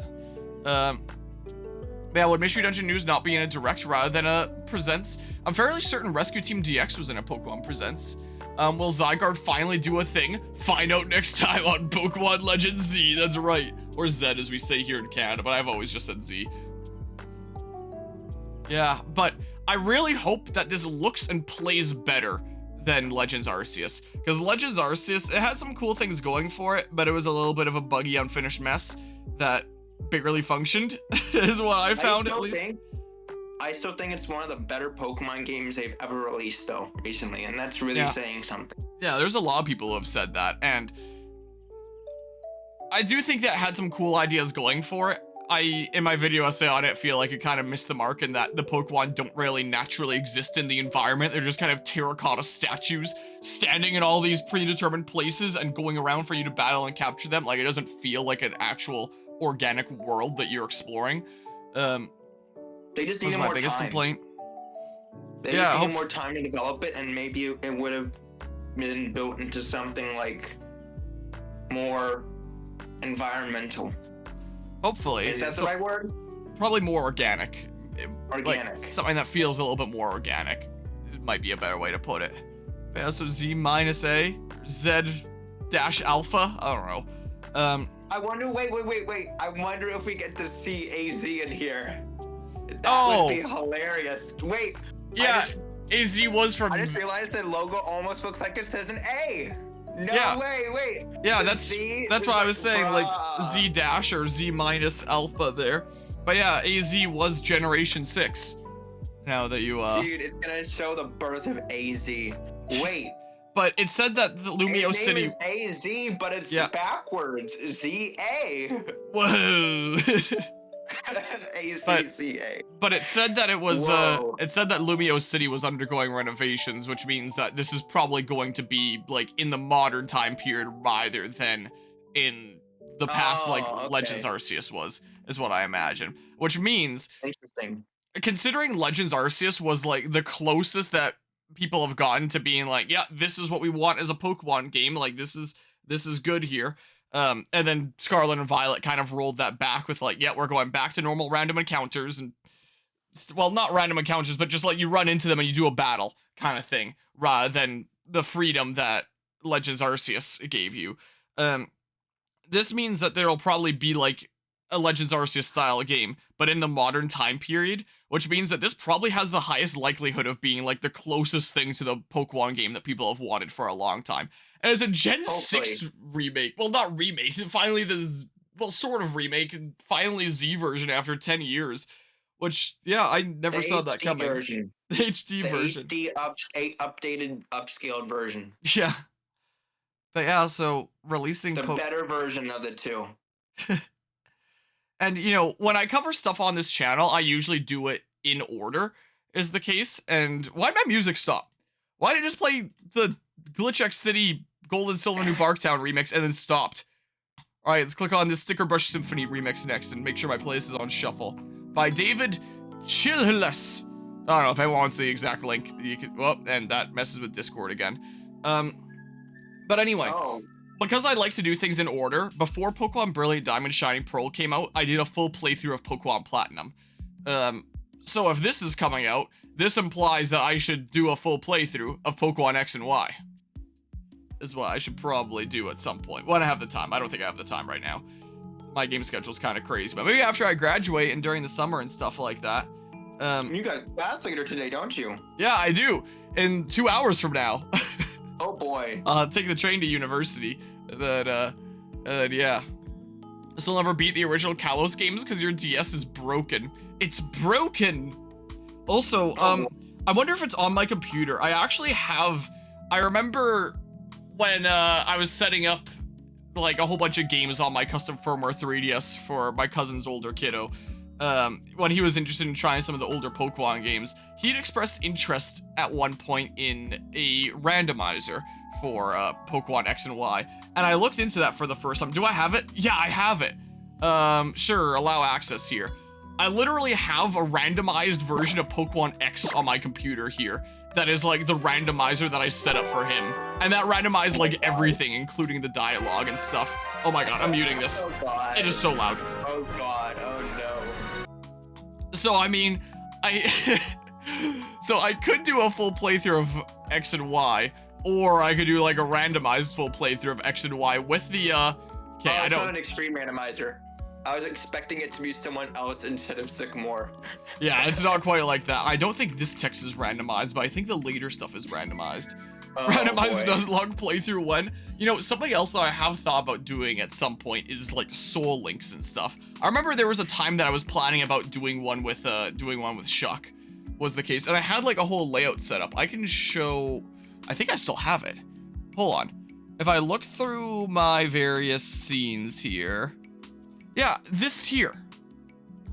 Yeah, would Mystery Dungeon news not be in a Direct rather than a Presents? I'm fairly certain Rescue Team DX was in a Pokemon Presents. Will Zygarde finally do a thing? Find out next time on Pokemon Legends Z. That's right. Or Z, as we say here in Canada, but I've always just said Z. Yeah, but I really hope that this looks and plays better than Legends Arceus. Because Legends Arceus, it had some cool things going for it, but it was a little bit of a buggy, unfinished mess that barely functioned, is what I found at least. I still think it's one of the better Pokemon games they've ever released, though, recently, and that's really saying something. Yeah, there's a lot of people who have said that, and I do think that had some cool ideas going for it. In my video essay on it, feel like it kind of missed the mark in that the Pokemon don't really naturally exist in the environment. They're just kind of terracotta statues standing in all these predetermined places and going around for you to battle and capture them. Like, it doesn't feel like an actual organic world that you're exploring. They just needed more time. They just needed more time to develop it, and maybe it would have been built into something like more environmental. Hopefully. Is that the right word? Probably more organic. Organic. Like, something that feels a little bit more organic. It might be a better way to put it. Yeah, so Z-A, Z-alpha, I don't know. I wonder, wait. I wonder if we get to see AZ in here. That would be hilarious. Wait. Yeah, AZ was from... I just realized the logo almost looks like it says an A. No, wait. Yeah, that's what I was saying, like Z dash or Z minus alpha there. But yeah, AZ was Generation 6. Now that you Dude, it's gonna show the birth of AZ. Wait. But it said that the Lumio City is AZ, but it's backwards. ZA. Whoa. AZCA. But it said that it was it said that Lumio City was undergoing renovations, which means that this is probably going to be like in the modern time period rather than in the past Legends Arceus was, is what I imagine. Which means, interesting. Considering Legends Arceus was like the closest that people have gotten to being like, yeah, this is what we want as a Pokemon game, like this is good here. And then Scarlet and Violet kind of rolled that back with like, yeah, we're going back to normal random encounters, and well, not random encounters, but just like you run into them and you do a battle kind of thing, rather than the freedom that Legends Arceus gave you. This means that there'll probably be like a Legends Arceus style game, but in the modern time period, which means that this probably has the highest likelihood of being like the closest thing to the Pokemon game that people have wanted for a long time. And it's a Gen 6 remake. Well, not remake. Finally, sort of remake. Finally, Z version after 10 years. Which, yeah, I never saw that coming. Version. The HD version. The HD updated, upscaled version. Yeah. But yeah, so releasing the better version of the two. And, you know, when I cover stuff on this channel, I usually do it in order, is the case. And why'd my music stop? Why did it just play the Glitch X City Gold and Silver New Barktown remix and then stopped? Alright, let's click on this Sticker Brush Symphony remix next and make sure my playlist is on shuffle. By David Chilhillis. I don't know if anyone wants the exact link. You can, well, and that messes with Discord again. But anyway. Because I like to do things in order, before Pokemon Brilliant Diamond Shining Pearl came out, I did a full playthrough of Pokemon Platinum. So if this is coming out, this implies that I should do a full playthrough of Pokemon X and Y. Is what I should probably do at some point. When I have the time. I don't think I have the time right now. My game schedule's kind of crazy, but maybe after I graduate and during the summer and stuff like that. You got class later today, don't you? Yeah, I do. In 2 hours from now. Oh boy. I'll take the train to university. Yeah. This will never beat the original Kalos games because your DS is broken. It's broken! Also, I wonder if it's on my computer. I remember when I was setting up like a whole bunch of games on my custom firmware 3DS for my cousin's older kiddo. When he was interested in trying some of the older Pokemon games, he'd expressed interest at one point in a randomizer for Pokemon X and Y. And I looked into that for the first time. Do I have it? Yeah, I have it. Sure, allow access here. I literally have a randomized version of Pokemon X on my computer here. That is like the randomizer that I set up for him. And that randomized like everything, including the dialogue and stuff. Oh my god, I'm muting this. Oh god. It is so loud. Oh god, oh no. So I mean, so I could do a full playthrough of X and Y, or I could do like a randomized full playthrough of X and Y with the okay, I don't. Not an extreme randomizer. I was expecting it to be someone else instead of Sycamore. Yeah, it's not quite like that. I don't think this text is randomized, but I think the later stuff is randomized. Oh, randomized doesn't log playthrough when. You know, something else that I have thought about doing at some point is like soul links and stuff. I remember there was a time that I was planning about doing one with Shuck, was the case, and I had like a whole layout set up. I can show. I think I still have it. Hold on. If I look through my various scenes here. Yeah, this here.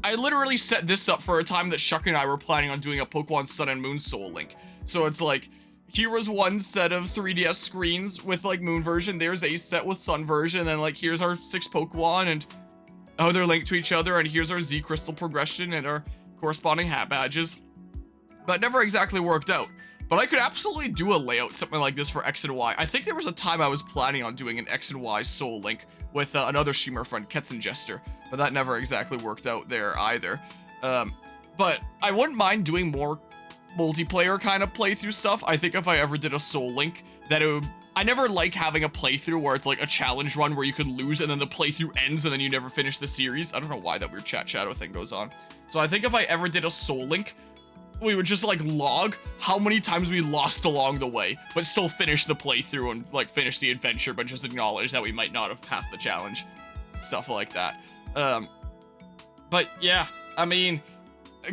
I literally set this up for a time that Shuck and I were planning on doing a Pokemon Sun and Moon Soul Link. So it's like, here was one set of 3DS screens with like Moon version, there's a set with Sun version, and then like here's our 6 Pokemon and how they're linked to each other, and here's our Z Crystal progression and our corresponding hat badges. But it never exactly worked out. But I could absolutely do a layout, something like this for X and Y. I think there was a time I was planning on doing an X and Y Soul Link with another streamer friend, Ketzenjester, but that never exactly worked out there either. But I wouldn't mind doing more multiplayer kind of playthrough stuff. I think if I ever did a Soul Link, that it would... I never like having a playthrough where it's like a challenge run where you can lose and then the playthrough ends and then you never finish the series. I don't know why that weird chat shadow thing goes on. So I think if I ever did a Soul Link, we would just like log how many times we lost along the way, but still finish the playthrough and like finish the adventure, but just acknowledge that we might not have passed the challenge. Stuff like that. But yeah, I mean,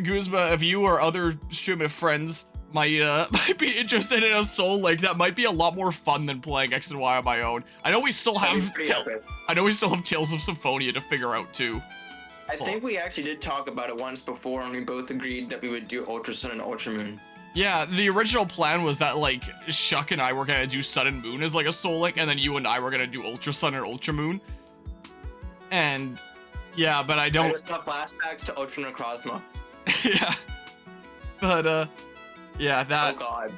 Guzma, if you or other streamer friends might be interested in a Soul Link, that might be a lot more fun than playing X and Y on my own. I know we still have Tales of Symphonia to figure out too. I think we actually did talk about it once before, and we both agreed that we would do Ultra Sun and Ultra Moon. Yeah, the original plan was that, like, Shuck and I were gonna do Sun and Moon as, like, a Soul Link, and then you and I were gonna do Ultra Sun and Ultra Moon. And, yeah, but I don't... I just got flashbacks to Ultra Necrozma. Yeah. But, yeah, that... Oh, God.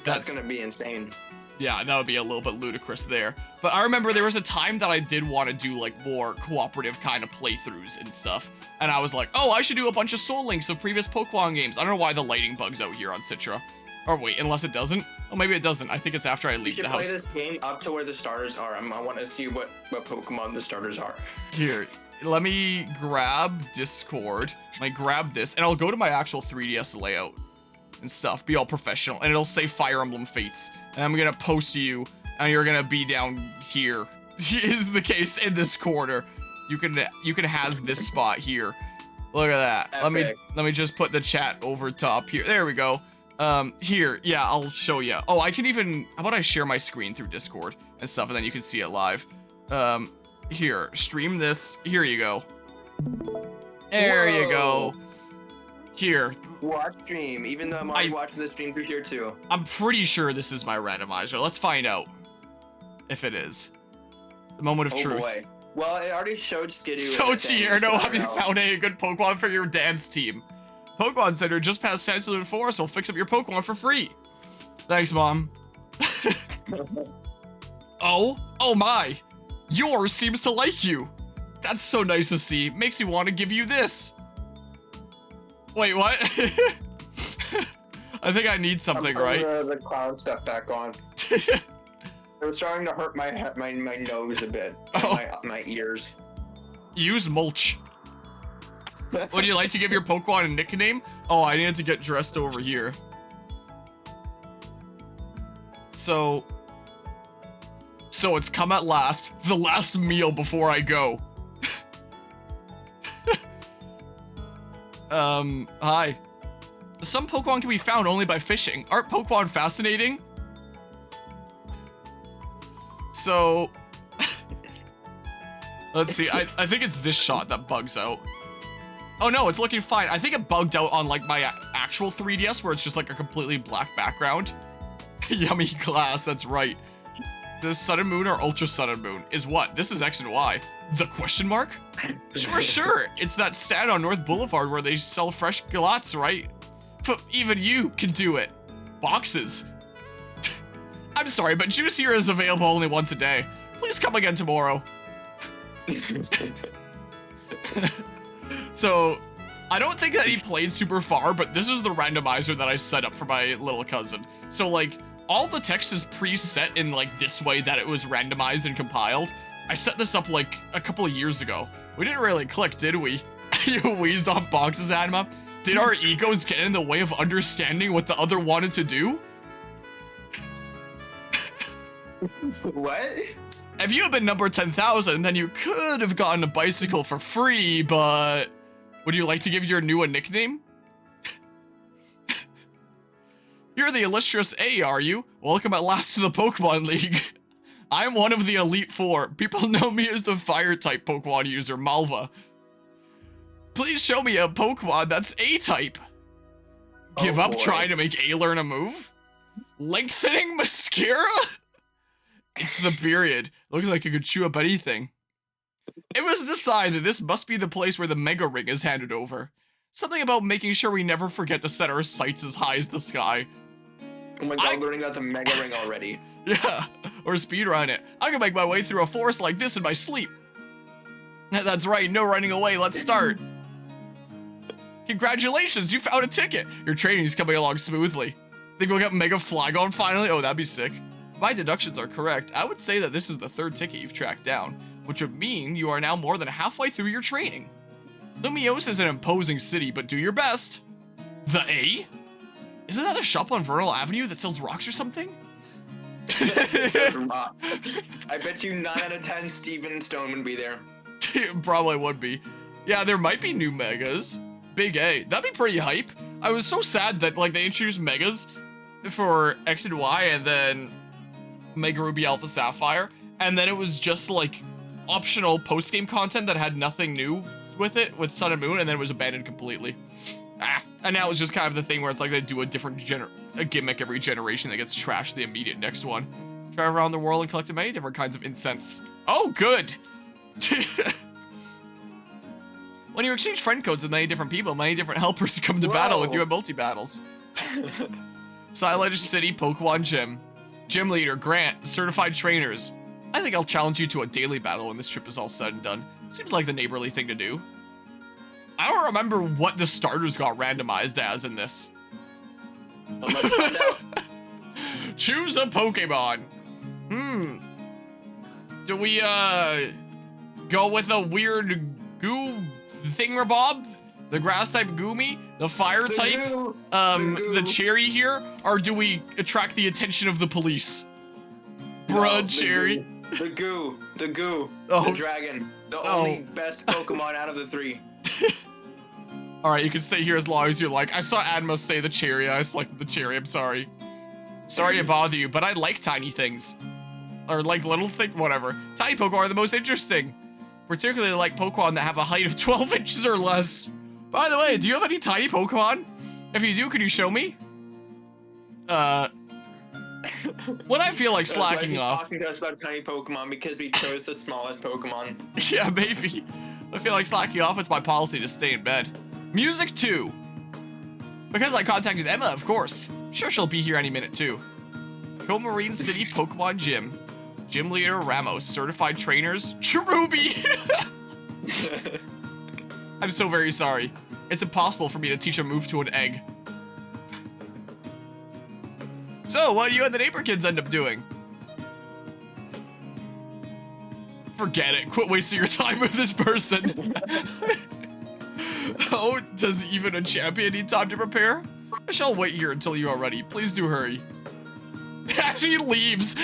That's gonna be insane. Yeah, that would be a little bit ludicrous there. But I remember there was a time that I did want to do like more cooperative kind of playthroughs and stuff. And I was like, oh, I should do a bunch of Soul Links of previous Pokemon games. I don't know why the lighting bug's out here on Citra. Or wait, unless it doesn't. Oh, maybe it doesn't. I think it's after I leave the house. Play this game up to where the starters are. I want to see what Pokemon the starters are. Here, let me grab Discord. I grab this, and I'll go to my actual 3DS layout and stuff. Be all professional, and it'll say Fire Emblem Fates. And I'm gonna post to you, and you're gonna be down here. Is the case in this corner. You can has this spot here. Look at that. Epic. Let me just put the chat over top here. There we go. Here, yeah, I'll show you. Oh, I can even, how about I share my screen through Discord and stuff, and then you can see it live. Here, stream this. Here you go. There you go. Here. Watch stream, even though I'm already watching the stream through here too. I'm pretty sure this is my randomizer. Let's find out if it is. The moment of truth. Boy. Well, it already showed Skidoo. So Tierno, have you found a good Pokemon for your dance team? Pokemon Center just past Sandalwood Forest will fix up your Pokemon for free. Thanks, Mom. Oh my. Yours seems to like you. That's so nice to see. Makes me want to give you this. Wait, what? I think I need something, right? The clown stuff back on. It was starting to hurt my nose a bit. My ears. Use mulch. Would you like to give your Pokemon a nickname? Oh, I needed to get dressed over here. So it's come at last. The last meal before I go. Hi. Some Pokemon can be found only by fishing. Aren't Pokemon fascinating? So, let's see. I think it's this shot that bugs out. Oh no, it's looking fine. I think it bugged out on like my actual 3DS where it's just like a completely black background. Yummy glass, that's right. This Sun and Moon or Ultra Sun and Moon is what? This is X and Y. The question mark? Sure. It's that stand on North Boulevard where they sell fresh galots, right? Even you can do it. Boxes. I'm sorry, but juice here is available only once a day. Please come again tomorrow. So, I don't think that he played super far, but this is the randomizer that I set up for my little cousin. So, like, all the text is preset in, like, this way that it was randomized and compiled. I set this up, like, a couple of years ago. We didn't really click, did we? You wheezed on boxes, Anima. Did our egos get in the way of understanding what the other wanted to do? What? If you had been number 10,000, then you could have gotten a bicycle for free, but would you like to give your new a nickname? You're the illustrious A, are you? Welcome at last to the Pokemon League. I'm one of the Elite Four. People know me as the Fire-type Pokemon user, Malva. Please show me a Pokemon that's A-type. Give up trying to make A learn a move? Lengthening mascara? It's the period. Looks like you could chew up anything. It was decided that this must be the place where the Mega Ring is handed over. Something about making sure we never forget to set our sights as high as the sky. Oh my god, learning about the Mega Ring already. Yeah, or speedrun it. I can make my way through a forest like this in my sleep. That's right, no running away, let's start. Congratulations, you found a ticket. Your training's coming along smoothly. Think we'll get Mega Flygon finally? Oh, that'd be sick. If my deductions are correct, I would say that this is the third ticket you've tracked down, which would mean you are now more than halfway through your training. Lumiose is an imposing city, but do your best. The A? Isn't that a shop on Vernal Avenue that sells rocks or something? I bet you 9 out of 10 Steven Stone would be there. Probably would be. Yeah, there might be new Megas. Big A. That'd be pretty hype. I was so sad that like they introduced Megas for X and Y and then Mega Ruby Alpha Sapphire, and then it was just like optional post-game content that had nothing new with it, with Sun and Moon, and then it was abandoned completely. And now it's just kind of the thing where it's like they do a different a gimmick every generation that gets trashed the immediate next one. Travel around the world and collect many different kinds of incense. Oh, good! When you exchange friend codes with many different people, many different helpers come to battle with you at multi-battles. Silent City Pokemon Gym. Gym leader, Grant, certified trainers. I think I'll challenge you to a daily battle when this trip is all said and done. Seems like the neighborly thing to do. I don't remember what the starters got randomized as in this. Choose a Pokemon. Do we, go with a weird Goo Thingamabob, the grass type Goomy, the fire type, the cherry here, or do we attract the attention of the police? Bruh, cherry. The goo, the dragon, the only best Pokemon out of the 3. Alright, you can stay here as long as you like. I saw Adma say the cherry, I selected the cherry, I'm sorry. Sorry to bother you, but I like tiny things. Or like little things, whatever. Tiny Pokemon are the most interesting. Particularly like Pokemon that have a height of 12 inches or less. By the way, do you have any tiny Pokemon? If you do, could you show me? When I feel like slacking off. Talking to us about tiny Pokemon because we chose the smallest Pokemon. Yeah, maybe. I feel like slacking off, it's my policy to stay in bed. Music 2. Because I contacted Emma, of course. I'm sure she'll be here any minute too. Comarine City Pokemon Gym. Gym leader Ramos. Certified trainers Cherubi. I'm so very sorry. It's impossible for me to teach a move to an egg. So, what do you and the neighbor kids end up doing? Forget it. Quit wasting your time with this person. Oh, does even a champion need time to prepare? I shall wait here until you are ready. Please do hurry. She leaves.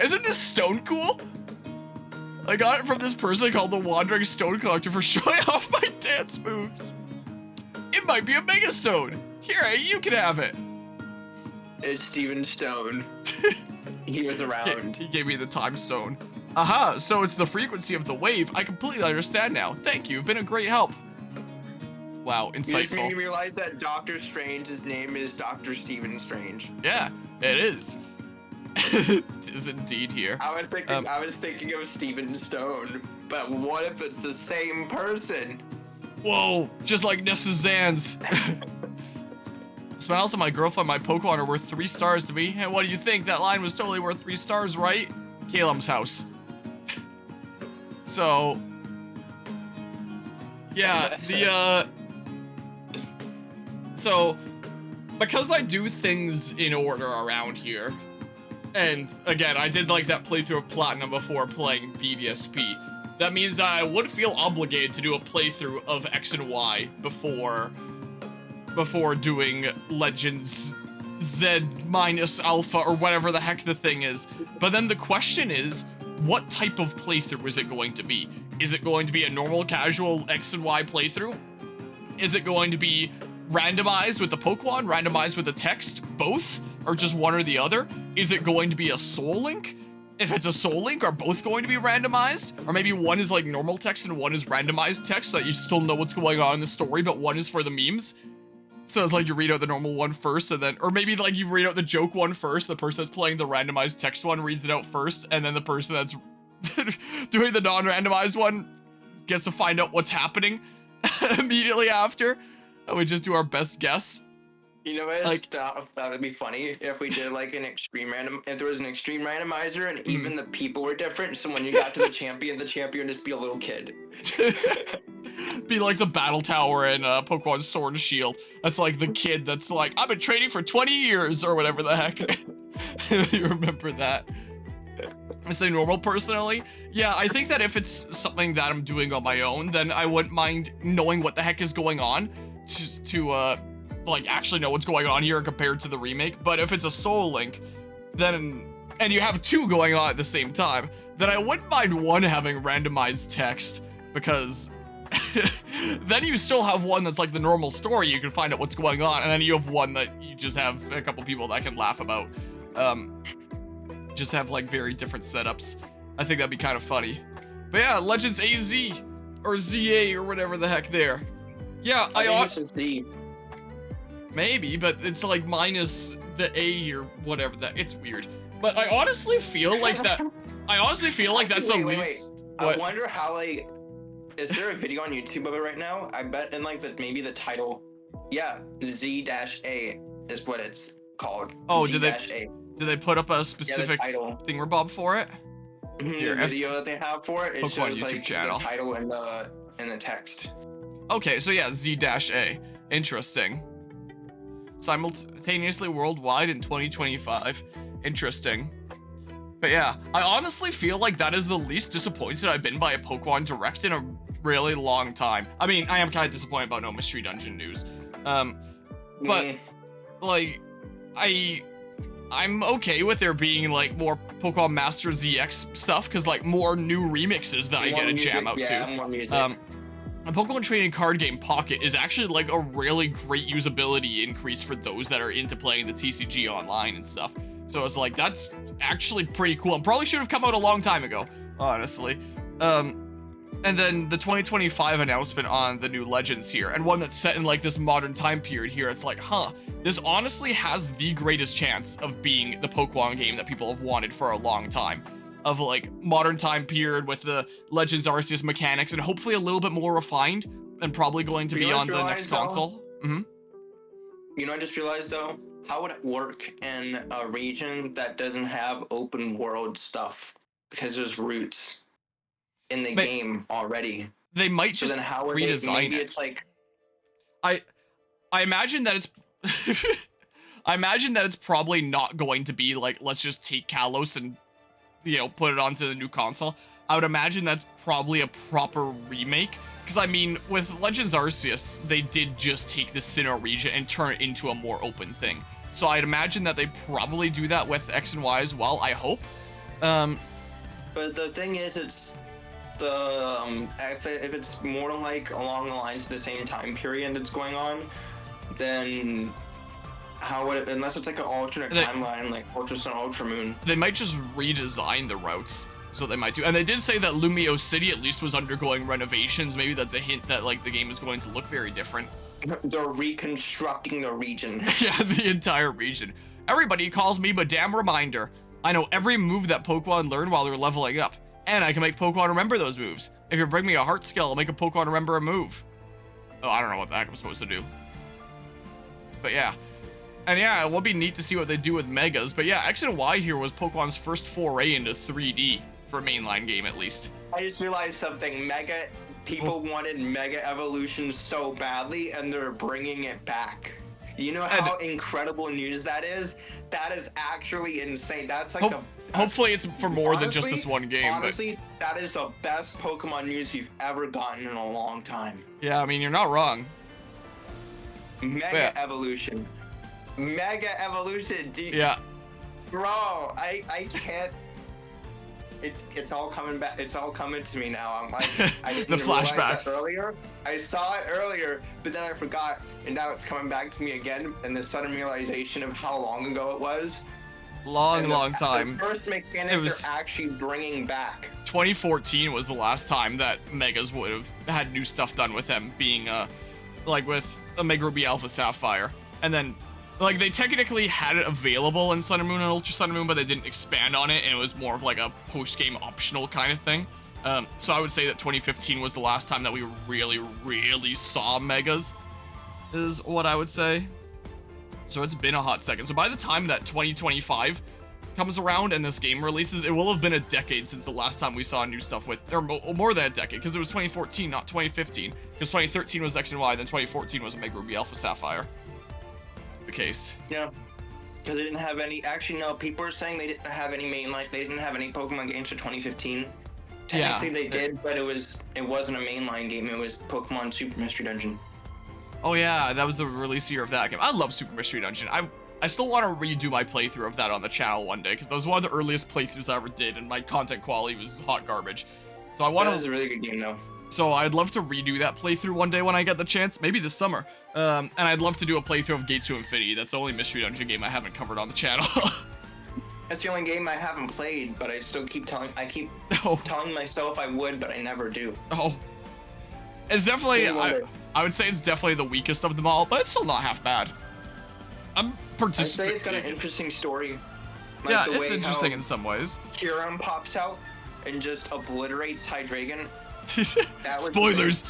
Isn't this stone cool? I got it from this person called the Wandering Stone Collector for showing off my dance moves. It might be a Mega Stone. Here, you can have it. It's Steven Stone. He was around. He gave me the time stone. Aha, so it's the frequency of the wave. I completely understand now. Thank you, you've been a great help. Wow, insightful. You just made me realize that Doctor Strange's name is Dr. Stephen Strange. Yeah, it is. It is indeed here. I was thinking of Steven Stone, but what if it's the same person? Whoa, just like Nessa Zan's. Smiles and my girlfriend, my Pokemon are worth 3 stars to me. And what do you think? That line was totally worth 3 stars, right? Caleb's house. So, yeah, so, because I do things in order around here, and again, I did like that playthrough of Platinum before playing BDSP, that means I would feel obligated to do a playthrough of X and Y before doing Legends Z minus Alpha or whatever the heck the thing is. But then the question is, what type of playthrough is it going to be? Is it going to be a normal casual X and Y playthrough? Is it going to be randomized with the Pokemon, randomized with the text, both, or just one or the other? Is it going to be a Soul Link? If it's a Soul Link, are both going to be randomized? Or maybe one is like normal text and one is randomized text so that you still know what's going on in the story, but one is for the memes? So it's like you read out the normal one first and then, or maybe like you read out the joke one first, the person that's playing the randomized text one reads it out first, and then the person that's doing the non-randomized one gets to find out what's happening immediately after. And we just do our best guess. You know what? Like, that would be funny if we did like an extreme if there was an extreme randomizer and even the people were different. So when you got to the champion just be a little kid. Be like the battle tower in Pokemon Sword and Shield. That's like the kid that's like, I've been training for 20 years or whatever the heck. You remember that? I say normal personally. Yeah, I think that if it's something that I'm doing on my own, then I wouldn't mind knowing what the heck is going on to like actually know what's going on here compared to the remake. But if it's a Soul Link, then, and you have 2 going on at the same time, then I wouldn't mind one having randomized text, because then you still have one that's like the normal story, you can find out what's going on, and then you have one that you just have a couple people that can laugh about. Just have like very different setups. I think that'd be kind of funny. But yeah, Legends AZ or ZA or whatever the heck there. Yeah, I think it's just Z. Maybe, but it's like minus the A or whatever that. It's weird. But I honestly feel like that. I honestly feel like that's wait, the least. I wonder how like. Is there a video on YouTube of it right now? I bet in like maybe the title. Yeah, Z-A is what it's called. Oh, did they put up a specific thingamabob for it? The video that they have for it, it shows like channel. The title and the text. Okay, so yeah, Z-A. Interesting. Simultaneously worldwide in 2025. Interesting. But yeah, I honestly feel like that is the least disappointed I've been by a Pokemon Direct in a really long time. I mean, I am kind of disappointed about no Mystery Dungeon news. But like, I'm okay with there being like more Pokemon Master ZX stuff, because like more new remixes that I get to jam out to. More music. The Pokemon Trading Card Game Pocket is actually like a really great usability increase for those that are into playing the TCG online and stuff. So it's like, that's actually pretty cool, and probably should have come out a long time ago, honestly. And then the 2025 announcement on the new Legends here, and one that's set in like this modern time period here, it's like, huh, this honestly has the greatest chance of being the Pokemon game that people have wanted for a long time. Of like modern time period with the Legends Arceus mechanics, and hopefully a little bit more refined, and probably going to be on the next console. You know, I just realized though, how would it work in a region that doesn't have open world stuff? Because there's routes in the game already. They might just then how are redesign maybe it. It's like, I imagine that it's I imagine that it's probably not going to be like, let's just take Kalos and, you know, put it onto the new console. I would imagine that's probably a proper remake, because I mean, with Legends Arceus, they did just take the Sinnoh region and turn it into a more open thing. So I'd imagine that they probably do that with X and Y as well, I hope. but the thing is, it's the if it's more like along the lines of the same time period that's going on, then how would it, unless it's like an alternate timeline, like Ultra Sun, Ultra Moon. They might just redesign the routes. So they might do. And they did say that Lumio City at least was undergoing renovations. Maybe that's a hint that like the game is going to look very different. They're reconstructing the region. Yeah, the entire region. Everybody calls me Madame Reminder. I know every move that Pokemon learn while they're leveling up. And I can make Pokemon remember those moves. If you bring me a heart skill, I'll make a Pokemon remember a move. Oh, I don't know what the heck I'm supposed to do. But yeah. And yeah, it will be neat to see what they do with Megas. But yeah, X and Y here was Pokemon's first foray into 3D. For a mainline game, at least. I just realized something. People wanted Mega Evolution so badly, and they're bringing it back. You know how incredible news that is? That is actually insane. That's like hopefully it's for more than just this one game. Honestly, that is the best Pokemon news you've ever gotten in a long time. Yeah, I mean, you're not wrong. Mega Evolution. Mega Evolution. Yeah. Bro, I can't. It's all coming back. It's all coming to me now. I'm like, I didn't the realize flashbacks. That earlier. I saw it earlier, but then I forgot, and now it's coming back to me again. And the sudden realization of how long ago it was. Long time. The first mechanic they're actually bringing back. 2014 was the last time that Megas would have had new stuff done with them, being like with Omega Ruby Alpha Sapphire, and then. Like, they technically had it available in Sun and Moon and Ultra Sun and Moon, but they didn't expand on it, and it was more of like a post-game optional kind of thing. So I would say that 2015 was the last time that we really saw Megas, is what I would say. So it's been a hot second. So by the time that 2025 comes around and this game releases, it will have been a decade since the last time we saw new stuff with, or more than a decade, because it was 2014, not 2015. Because 2013 was X and Y, then 2014 was Omega Ruby Alpha Sapphire. The case. Yeah, because they didn't have any. Actually, no. People are saying they didn't have any mainline. They didn't have any Pokemon games for 2015. Technically, they did, but it wasn't a mainline game. It was Pokemon Super Mystery Dungeon. Oh yeah, that was the release year of that game. I love Super Mystery Dungeon. I still want to redo my playthrough of that on the channel one day, because that was one of the earliest playthroughs I ever did, and my content quality was hot garbage. So I want to. That was a really good game, though. So I'd love to redo that playthrough one day when I get the chance, maybe this summer. And I'd love to do a playthrough of Gates to Infinity. That's the only Mystery Dungeon game I haven't covered on the channel. That's the only game I haven't played, but I still keep telling myself I would, but I never do. Oh. It's definitely, I would say it's definitely the weakest of them all, but it's still not half bad. I'm participating. I'd say it's got an interesting story. Like yeah, it's interesting in some ways. Kyurem pops out and just obliterates Hydreigon. Spoilers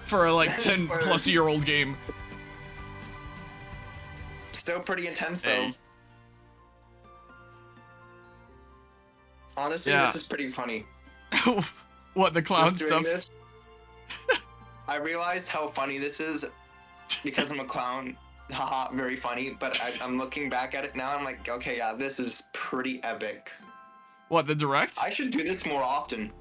for a like 10 plus year old game. Still pretty intense though. Honestly, this is pretty funny. What, the clown stuff? I realized how funny this is because I'm a clown. Haha, very funny. But I'm looking back at it now. I'm like, okay, yeah, this is pretty epic. What, the direct? I should do this more often.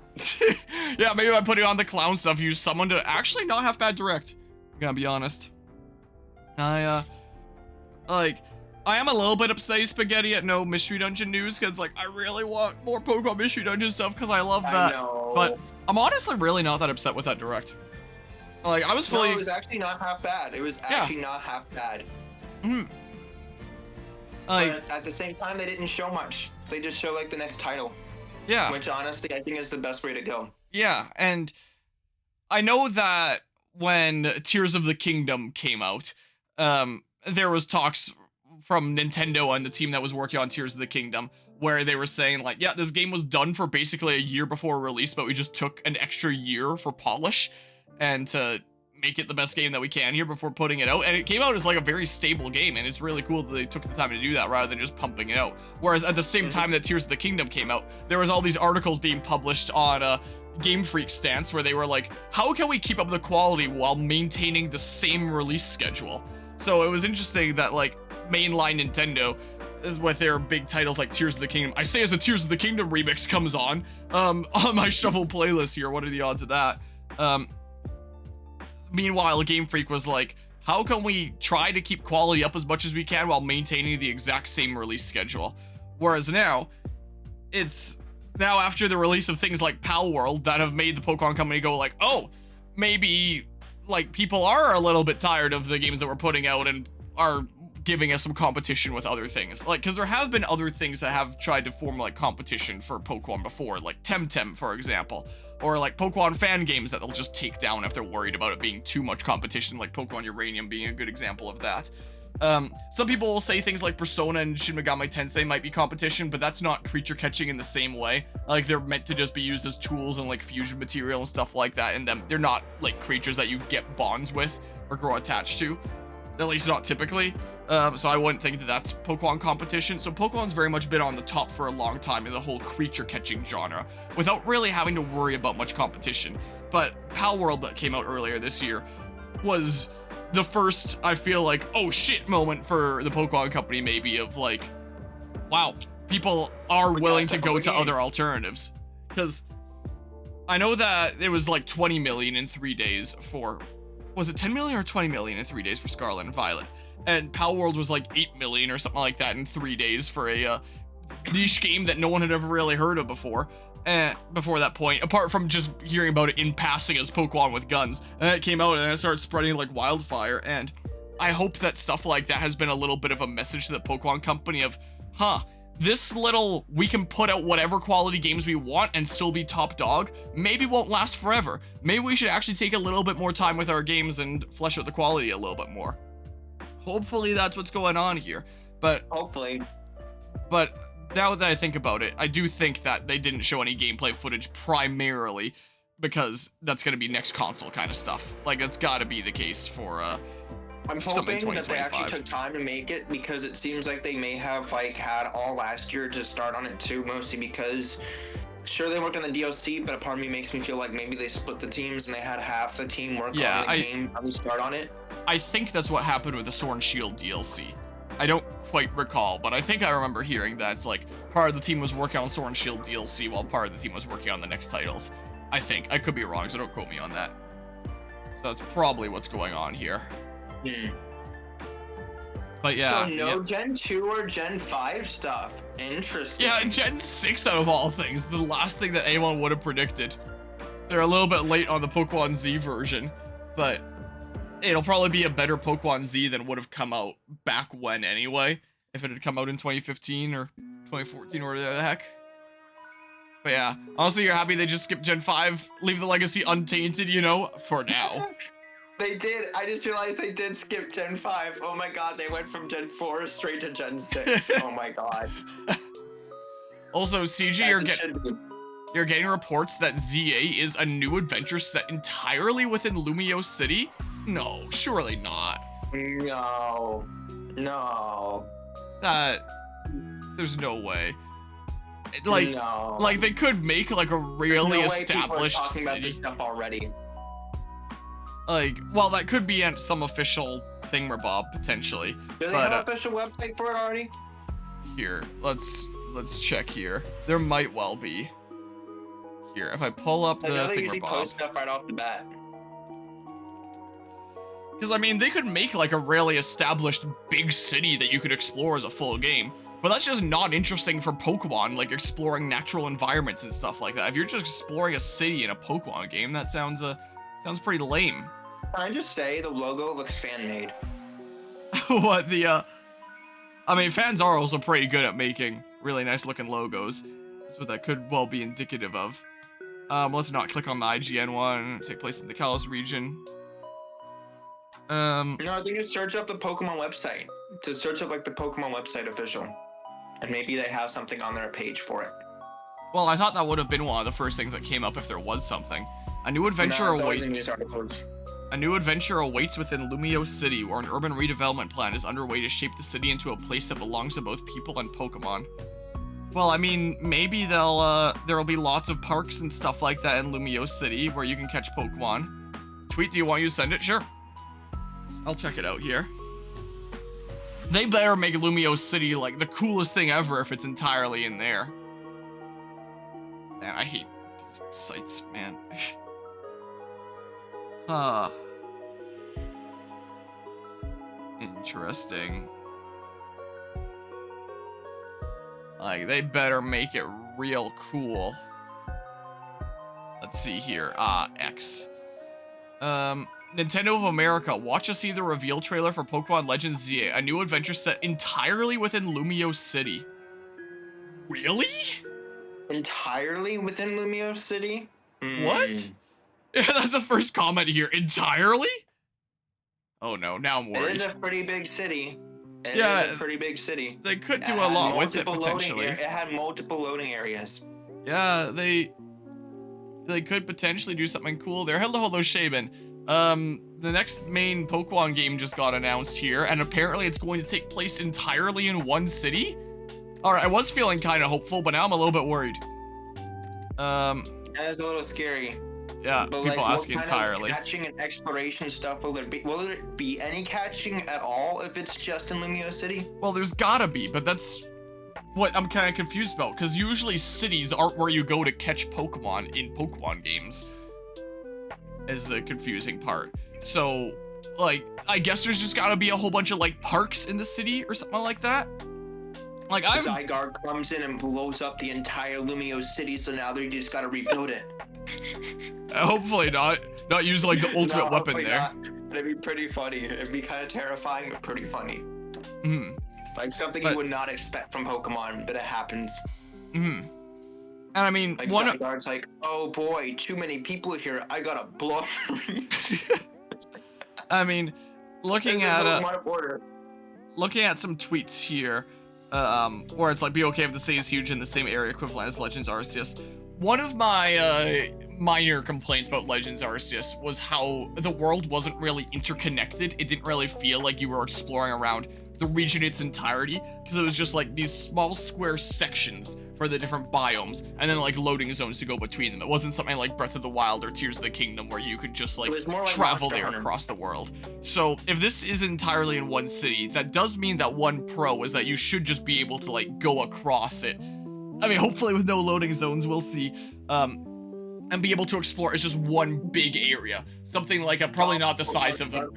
Yeah, maybe by putting on the clown stuff, use someone to actually not have bad direct. I'm gonna be honest. I am a little bit upset, Spaghetti, at no Mystery Dungeon news, because, like, I really want more Pokemon Mystery Dungeon stuff, because I love that. I know. But I'm honestly really not that upset with that direct. Like, I was fully... No, it was actually not half bad. It was actually not half bad. But at the same time, they didn't show much. They just show, like, the next title. Yeah. Which, honestly, I think is the best way to go. Yeah, and I know that when Tears of the Kingdom came out, there was talks from Nintendo and the team that was working on Tears of the Kingdom, where they were saying, like, yeah, this game was done for basically a year before release, but we just took an extra year for polish and to make it the best game that we can here before putting it out. And it came out as like a very stable game, and it's really cool that they took the time to do that rather than just pumping it out. Whereas at the same time that Tears of the Kingdom came out, there was all these articles being published on Game Freak stance where they were like, how can we keep up the quality while maintaining the same release schedule? So it was interesting that, like, mainline Nintendo is with their big titles like Tears of the Kingdom. I say as a Tears of the Kingdom remix comes on my shuffle playlist here. What are the odds of that? Meanwhile, Game Freak was like, how can we try to keep quality up as much as we can while maintaining the exact same release schedule? Whereas now, it's now after the release of things like Pal World that have made the Pokemon Company go like, oh, maybe like people are a little bit tired of the games that we're putting out and are giving us some competition with other things. Like, because there have been other things that have tried to form like competition for Pokemon before, like Temtem, for example. Or like Pokemon fan games that they'll just take down if they're worried about it being too much competition, like Pokemon Uranium being a good example of that. Some people will say things like Persona and Shin Megami Tensei might be competition, but that's not creature catching in the same way. Like, they're meant to just be used as tools and like fusion material and stuff like that, and they're not like creatures that you get bonds with or grow attached to. At least not typically. So I wouldn't think that that's Pokemon competition. So Pokemon's very much been on the top for a long time in the whole creature catching genre without really having to worry about much competition. But Pal World that came out earlier this year was the first, I feel like, oh shit moment for the Pokemon Company maybe of like, wow, people are willing to go to other alternatives. Because I know that it was like 20 million in 3 days for, was it 10 million or 20 million in 3 days for Scarlet and Violet? And Pal World was like 8 million or something like that in 3 days for a niche game that no one had ever really heard of before. Before that point, apart from just hearing about it in passing as Pokemon with guns. And it came out and it started spreading like wildfire. And I hope that stuff like that has been a little bit of a message to the Pokemon Company of, this little, we can put out whatever quality games we want and still be top dog, maybe won't last forever. Maybe we should actually take a little bit more time with our games and flesh out the quality a little bit more. Hopefully that's what's going on here, but hopefully. But now that I think about it, I do think that they didn't show any gameplay footage primarily because that's going to be next console kind of stuff. Like, that's got to be the case for I'm hoping that they actually took time to make it, because it seems like they may have like had all last year to start on it too, mostly because sure they worked on the DLC, but a part of me makes me feel like maybe they split the teams and they had half the team work on the game, probably start on it. I think that's what happened with the Sword and Shield DLC. I don't quite recall, but I think I remember hearing that it's like part of the team was working on Sword and Shield DLC while part of the team was working on the next titles. I think. I could be wrong, so don't quote me on that. So that's probably what's going on here. But yeah. So no Gen 2 or Gen 5 stuff. Interesting. Yeah, Gen 6 out of all things. The last thing that anyone would have predicted. They're a little bit late on the Pokemon Z version, but it'll probably be a better Pokemon Z than would have come out back when anyway, if it had come out in 2015 or 2014 or whatever the heck. But yeah, honestly, you're happy they just skipped Gen 5, leave the legacy untainted, you know, for now. They did. I just realized they did skip Gen 5. Oh my god, they went from Gen 4 straight to Gen 6. Oh my god. Also, CG, you're getting reports that ZA is a new adventure set entirely within Lumio City? No, surely not. No. There's no way. Like they could make like a really established city. About this stuff already. Like, well, that could be some official thingamabob potentially. Do they have an official website for it already? Here, let's let's check here. There might well be. Here, if I pull up the thing post stuff right off the bat. Because, I mean, they could make, like, a really established big city that you could explore as a full game. But that's just not interesting for Pokemon, like, exploring natural environments and stuff like that. If you're just exploring a city in a Pokemon game, that sounds pretty lame. Can I just say, the logo looks fan-made. What, the, I mean, fans are also pretty good at making really nice-looking logos. That's what that could well be indicative of. Let's not click on the IGN one. Take place in the Kalos region. No, I think just search up the Pokemon website. To search up like the Pokemon website official. And maybe they have something on their page for it. Well, I thought that would have been one of the first things that came up if there was something. A new adventure awaits within Lumio City, where an urban redevelopment plan is underway to shape the city into a place that belongs to both people and Pokemon. Well, I mean, maybe there'll be lots of parks and stuff like that in Lumio City where you can catch Pokemon. Tweet, do you want you to send it? Sure. I'll check it out here. They better make Lumio City like the coolest thing ever if it's entirely in there. Man, I hate these sites, man. Interesting. Like, they better make it real cool. Let's see here. X. Nintendo of America, watch us see the reveal trailer for Pokemon Legends ZA, a new adventure set entirely within Lumio City. Really? Entirely within Lumio City? What? Yeah, that's the first comment here. Entirely? Oh no, now I'm worried. It is a pretty big city. It is a pretty big city. They could do a lot with it, potentially. It had multiple loading areas. Yeah, they could potentially do something cool there. Hello, Shaban. The next main Pokemon game just got announced here, and apparently it's going to take place entirely in one city? Alright, I was feeling kind of hopeful, but now I'm a little bit worried. That's a little scary. Yeah, but people like, ask entirely. What kind of catching and exploration stuff will there be? Will there be any catching at all if it's just in Lumio City? Well, there's gotta be, but that's what I'm kind of confused about, because usually cities aren't where you go to catch Pokemon in Pokemon games. Is the confusing part. So, like, I guess there's just gotta be a whole bunch of, like, parks in the city or something like that. Like, Zygarde comes in and blows up the entire Lumio City, so now they just gotta rebuild it. Hopefully not. Not use, like, the ultimate weapon there. Not. It'd be pretty funny. It'd be kind of terrifying, but pretty funny. Like, something you would not expect from Pokemon, but it happens. And I mean, like, Zygarde's like, oh boy, too many people here. I gotta blow. I mean, looking at some tweets here, where it's like, be okay if the city is huge in the same area equivalent as Legends Arceus. One of my minor complaints about Legends Arceus was how the world wasn't really interconnected. It didn't really feel like you were exploring around the region in its entirety, because it was just like these small square sections for the different biomes, and then like loading zones to go between them. It wasn't something like Breath of the Wild or Tears of the Kingdom where you could just like travel there across the world. So if this is entirely in one city, that does mean that one pro is that you should just be able to like go across it. I mean, hopefully with no loading zones, we'll see. And be able to explore as just one big area. Something like probably not the size of a...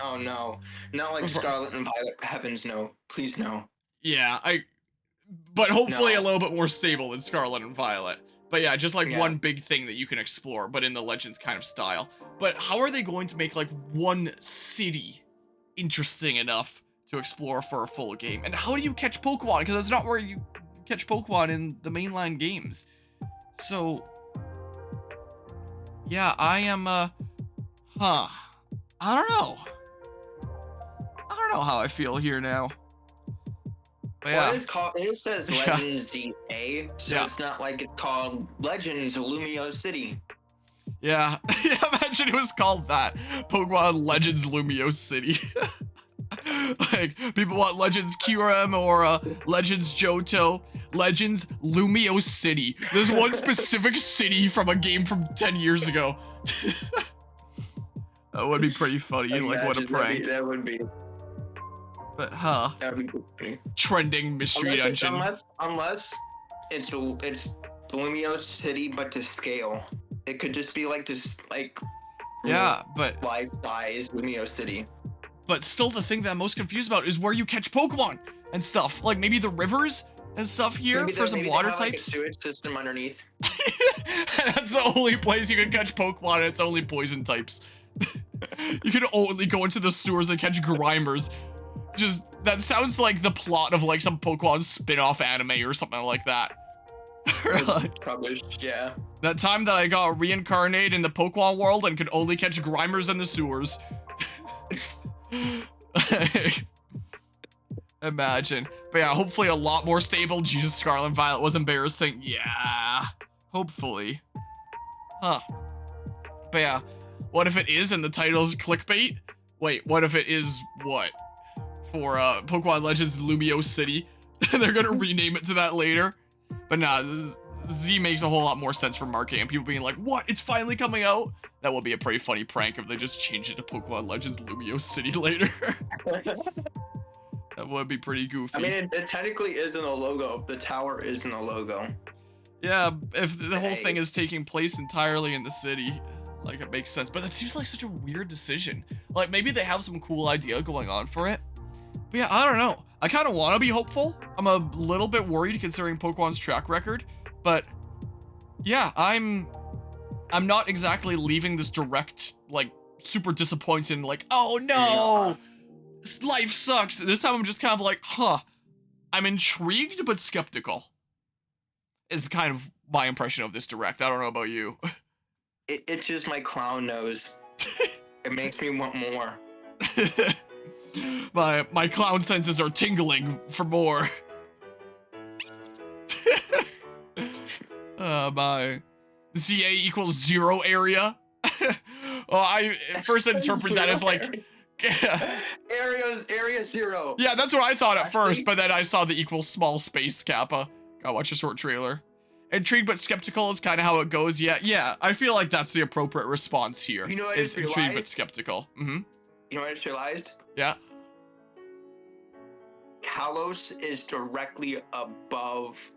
Oh no. Not like Scarlet and Violet. Heavens no. Please no. Yeah, but hopefully a little bit more stable than Scarlet and Violet. But yeah, just like one big thing that you can explore, but in the Legends kind of style. But how are they going to make like one city interesting enough to explore for a full game? And how do you catch Pokemon? Because that's not where you catch Pokemon in the mainline games. So... yeah, I am, I don't know. I don't know how I feel here now. But yeah. Well, it says Legends ZA, so it's not like it's called Legends Lumio City. Yeah, imagine it was called that. Pokemon Legends Lumio City. Like, people want Legends Kyurem or Legends Johto. Legends Lumio City. There's one specific city from a game from 10 years ago. That would be pretty funny. Like, what a prank. That would be. But That would be funny. Trending mystery dungeon. Unless it's Lumio City, but to scale. It could just be like yeah, but life size Lumio City. But still, the thing that I'm most confused about is where you catch Pokemon and stuff. Like maybe the rivers and stuff here for some water types. Like a sewage system underneath. That's the only place you can catch Pokemon, and it's only poison types. You can only go into the sewers and catch Grimers. Just that sounds like the plot of like some Pokemon spin-off anime or something like that. Probably, yeah. That time that I got reincarnated in the Pokemon world and could only catch Grimers in the sewers. Imagine. But yeah, hopefully a lot more stable. Jesus, Scarlet and Violet was embarrassing. Yeah. Hopefully. Huh. But yeah, what if it is and the title's clickbait? Wait, what if it is what? For Pokemon Legends Lumio City. They're gonna rename it to that later. But nah, Z makes a whole lot more sense for marketing and people being like, what? It's finally coming out? That would be a pretty funny prank if they just changed it to Pokemon Legends Lumio City later. That would be pretty goofy. I mean, it technically is in the logo. The tower is in the logo. Yeah, if the whole thing is taking place entirely in the city, like it makes sense. But that seems like such a weird decision. Like maybe they have some cool idea going on for it. But yeah, I don't know. I kind of want to be hopeful. I'm a little bit worried considering Pokemon's track record. But yeah, I'm not exactly leaving this direct, like, super disappointed and like, oh no, life sucks. This time I'm just kind of like, huh. I'm intrigued but skeptical. Is kind of my impression of this direct. I don't know about you. It's just my clown nose. It makes me want more. My clown senses are tingling for more. My ZA equals 0 area. Well, I first interpret that as like area 0. Yeah, that's what I thought at first, but then I saw the equals small space Kappa. Gotta watch a short trailer. Intrigued but skeptical is kind of how it goes. Yeah, I feel like that's the appropriate response here. You know what is intrigued but skeptical. You know what I just realized? Yeah. Kalos is directly above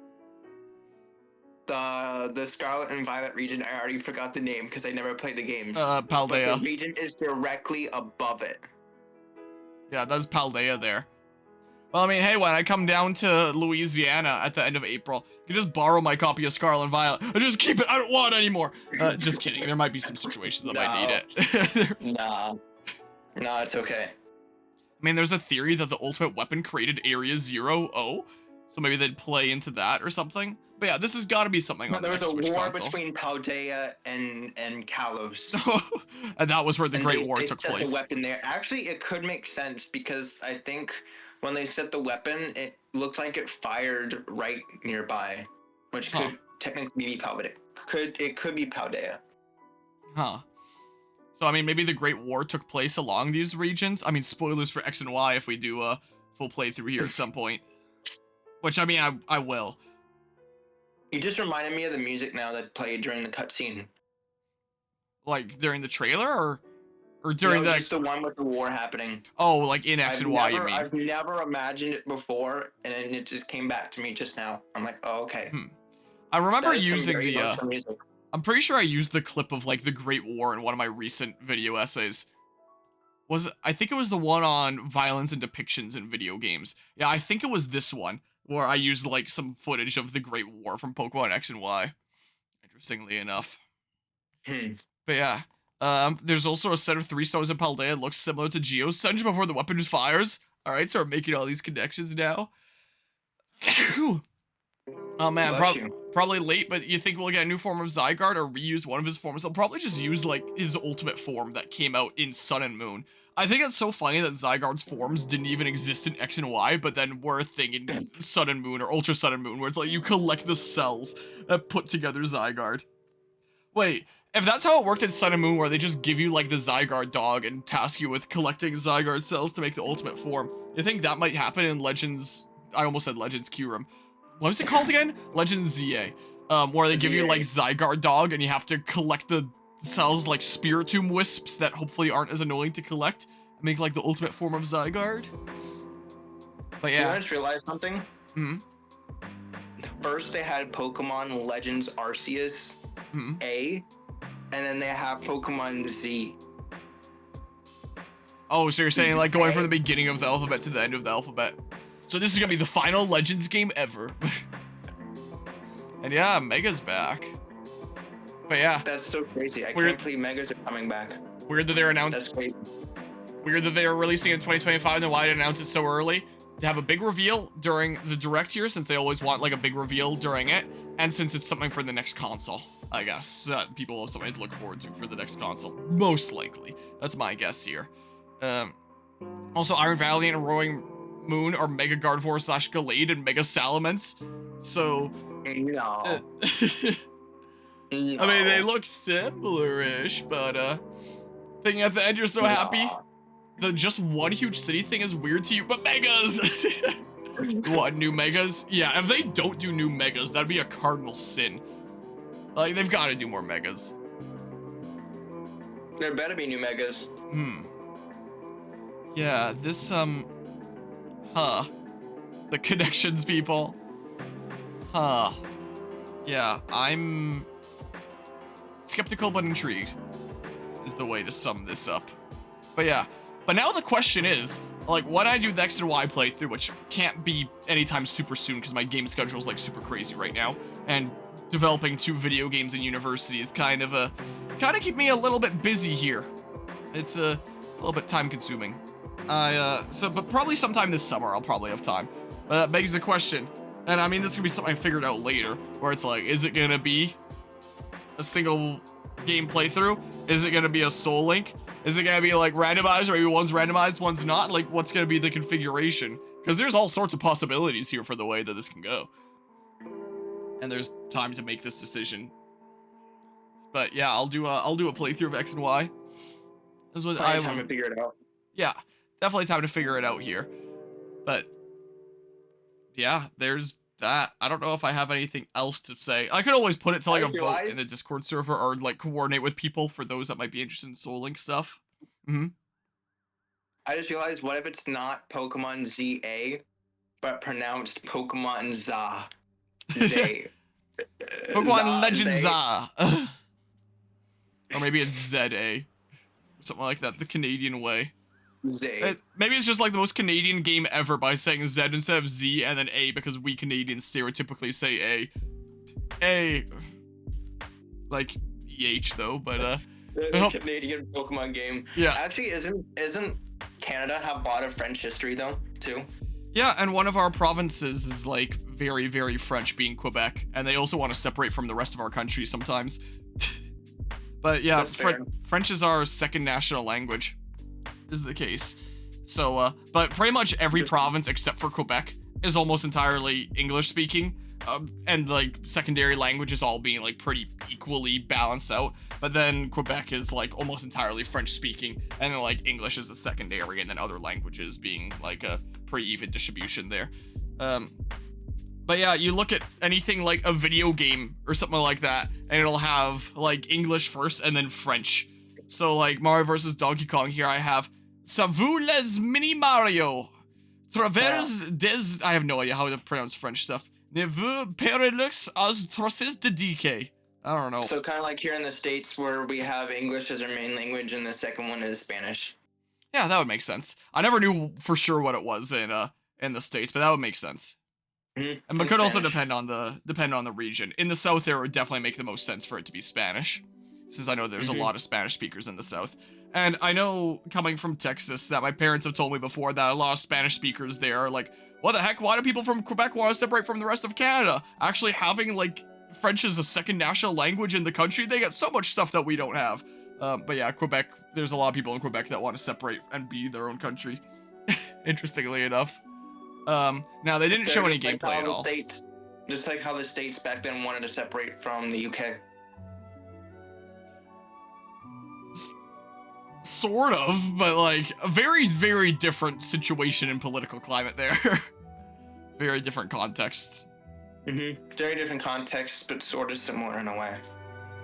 the Scarlet and Violet region. I already forgot the name because I never played the games. Paldea. But the region is directly above it. Yeah, that's Paldea there. Well, I mean, hey, when I come down to Louisiana at the end of April, you can just borrow my copy of Scarlet and Violet and just keep it. I don't want it anymore. Just kidding. There might be some situations that might need it. No, it's okay. I mean, there's a theory that the ultimate weapon created Area 0, so maybe they'd play into that or something. But yeah, this has got to be something on the next Switch console. There was a war between Paldea and Kalos. And that was where the Great War took place. The weapon there. Actually, it could make sense because I think when they set the weapon, it looked like it fired right nearby, which could technically be Paldea. It could be Paldea. Huh. So, I mean, maybe the Great War took place along these regions. I mean, spoilers for X and Y if we do a full playthrough here at some point. Which, I mean, I will. You just reminded me of the music now that played during the cutscene. Like, during the trailer, or during the... just the one with the war happening. Oh, like in X and Y, you mean? I've never imagined it before, and then it just came back to me just now. I'm like, oh, okay. I remember using the... I'm pretty sure I used the clip of, like, the Great War in one of my recent video essays. I think it was the one on violence and depictions in video games. Yeah, I think it was this one, where I used, like, some footage of the Great War from Pokemon X and Y. Interestingly enough. But yeah, there's also a set of 3 stones in Paldea that looks similar to Geo's Sunge before the weapon fires. Alright, so we're making all these connections now. Oh man, probably late, but you think we'll get a new form of Zygarde or reuse one of his forms? They'll probably just use, like, his ultimate form that came out in Sun and Moon. I think it's so funny that Zygarde's forms didn't even exist in X and Y, but then were a thing in Sun and Moon or Ultra Sun and Moon, where it's like you collect the cells that put together Zygarde. Wait, if that's how it worked in Sun and Moon, where they just give you, like, the Zygarde dog and task you with collecting Zygarde cells to make the ultimate form, you think that might happen in Legends... I almost said Legends Kyurem. What was it called again? Legends ZA. Where they give you, like, Zygarde dog, and you have to collect the cells like Spiritomb wisps that hopefully aren't as annoying to collect and make, like, the ultimate form of Zygarde. But yeah. You just realized something? Mm-hmm. First, they had Pokemon Legends Arceus A, and then they have Pokemon Z. Oh, so you're saying like going from the beginning of the alphabet to the end of the alphabet. So this is gonna be the final Legends game ever. And yeah, Mega's back. But yeah. That's so crazy. I can't believe Megas are coming back. Weird that they're announced. That's crazy. Weird that they are releasing it in 2025 and then why they announce it so early. To have a big reveal during the direct here, since they always want like a big reveal during it, and since it's something for the next console, I guess. People have something to look forward to for the next console. Most likely. That's my guess here. Also, Iron Valiant and Roaring Moon are Mega Gardevoir / Gallade and Mega Salamence. So... No. No. I mean, they look similar-ish, but, thing at the end, you're so happy. The just one huge city thing is weird to you, but Megas! What, new Megas? Yeah, if they don't do new Megas, that'd be a cardinal sin. Like, they've got to do more Megas. There better be new Megas. Yeah, this, The connections, people. Yeah, I'm skeptical but intrigued is the way to sum this up. But yeah. But now the question is, like, when I do the X and Y playthrough, which can't be anytime super soon because my game schedule is like super crazy right now, and developing 2 video games in university is kind of keep me a little bit busy here. It's a little bit time consuming. But probably sometime this summer I'll probably have time. But that begs the question, and I mean this is gonna be something I figured out later, where it's like, is it gonna be a single game playthrough? Is it gonna be a Soul Link? Is it gonna be like randomized, or maybe one's randomized, one's not? Like, what's gonna be the configuration? Because there's all sorts of possibilities here for the way that this can go. And there's time to make this decision. But yeah, I'll do a playthrough of X and Y. That's what I time to figure it out. Yeah, definitely time to figure it out here. But yeah, there's that. I don't know if I have anything else to say. I could always put it to like a vote in the Discord server, or like coordinate with people for those that might be interested in Soul Link stuff. I just realized, what if it's not Pokemon ZA, but pronounced Pokemon Za? Z. Pokemon Legends Za. Or maybe it's ZA. Something like that, the Canadian way. Maybe it's just like the most Canadian game ever by saying Z instead of Z and then A, because we Canadians stereotypically say A. A. Like EH though, but the Canadian Pokemon game. Yeah. Actually, isn't Canada have a lot of French history though, too? Yeah, and one of our provinces is like very, very French, being Quebec, and they also want to separate from the rest of our country sometimes. But yeah, French is our second national language, is the case. So, but pretty much every province except for Quebec is almost entirely English speaking, and like secondary languages all being like pretty equally balanced out. But then Quebec is like almost entirely French speaking, and then like English is a secondary, and then other languages being like a pretty even distribution there. But yeah, you look at anything like a video game or something like that, and it'll have like English first and then French. So like Mario vs. Donkey Kong here, I have "Ça vous les mini Mario travers des..." I have no idea how to pronounce French stuff. "Ne vous perlux as troces de DK." I don't know. So kind of like here in the States, where we have English as our main language and the second one is Spanish. Yeah, that would make sense. I never knew for sure what it was in the States, but that would make sense. And it could also depend on the region. In the South, it would definitely make the most sense for it to be Spanish, since I know there's a lot of Spanish speakers in the South. And I know, coming from Texas, that my parents have told me before that a lot of Spanish speakers there are like, what the heck, why do people from Quebec want to separate from the rest of Canada? Actually having like French as a second national language in the country, they get so much stuff that we don't have. But yeah, Quebec, there's a lot of people in Quebec that want to separate and be their own country, interestingly enough. Now they didn't show any gameplay at all. Just like how the States back then wanted to separate from the UK. Sort of, but like a very, very different situation and political climate there. Very different contexts. Very different contexts, but sort of similar in a way.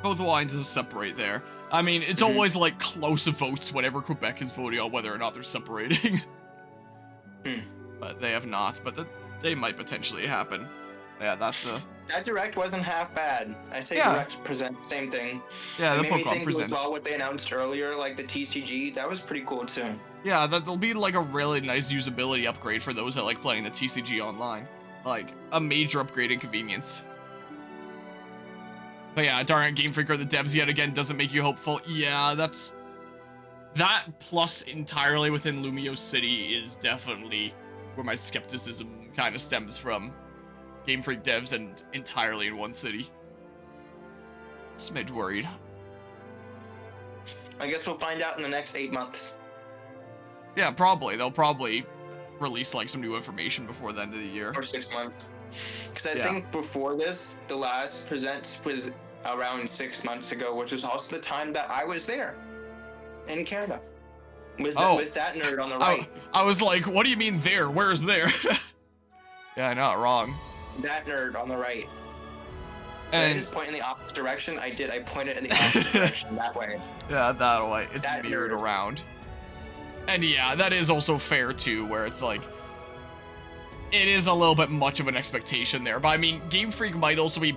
Both wanting to separate there. I mean, it's always like close votes whenever Quebec is voting on whether or not they're separating. but they have not. But they might potentially happen. Yeah, that's a... That Direct wasn't half bad. I say Direct Presents, same thing. Yeah, the Pokemon Presents. It made me think as well what they announced earlier, like the TCG. That was pretty cool too. Yeah, that'll be like a really nice usability upgrade for those that like playing the TCG online. Like, a major upgrade in convenience. But yeah, darn it, Game Freak or the devs yet again doesn't make you hopeful. Yeah, that's... That plus entirely within Lumio City is definitely where my skepticism kind of stems from. Game Freak devs and entirely in one city. Smidge worried. I guess we'll find out in the next 8 months. Yeah, probably. They'll probably release like some new information before the end of the year. Or 6 months. Because I think before this, the last Presents was around 6 months ago, which was also the time that I was there in Canada. With that nerd on the right. I was like, what do you mean there? Where's there? Yeah, not wrong. That nerd on the right. And I just point in the opposite direction? I did. I pointed in the opposite direction that way. Yeah, that way. It's that mirrored nerd. around. And yeah, that is also fair too, where it's like, it is a little bit much of an expectation there. But I mean, Game Freak might also be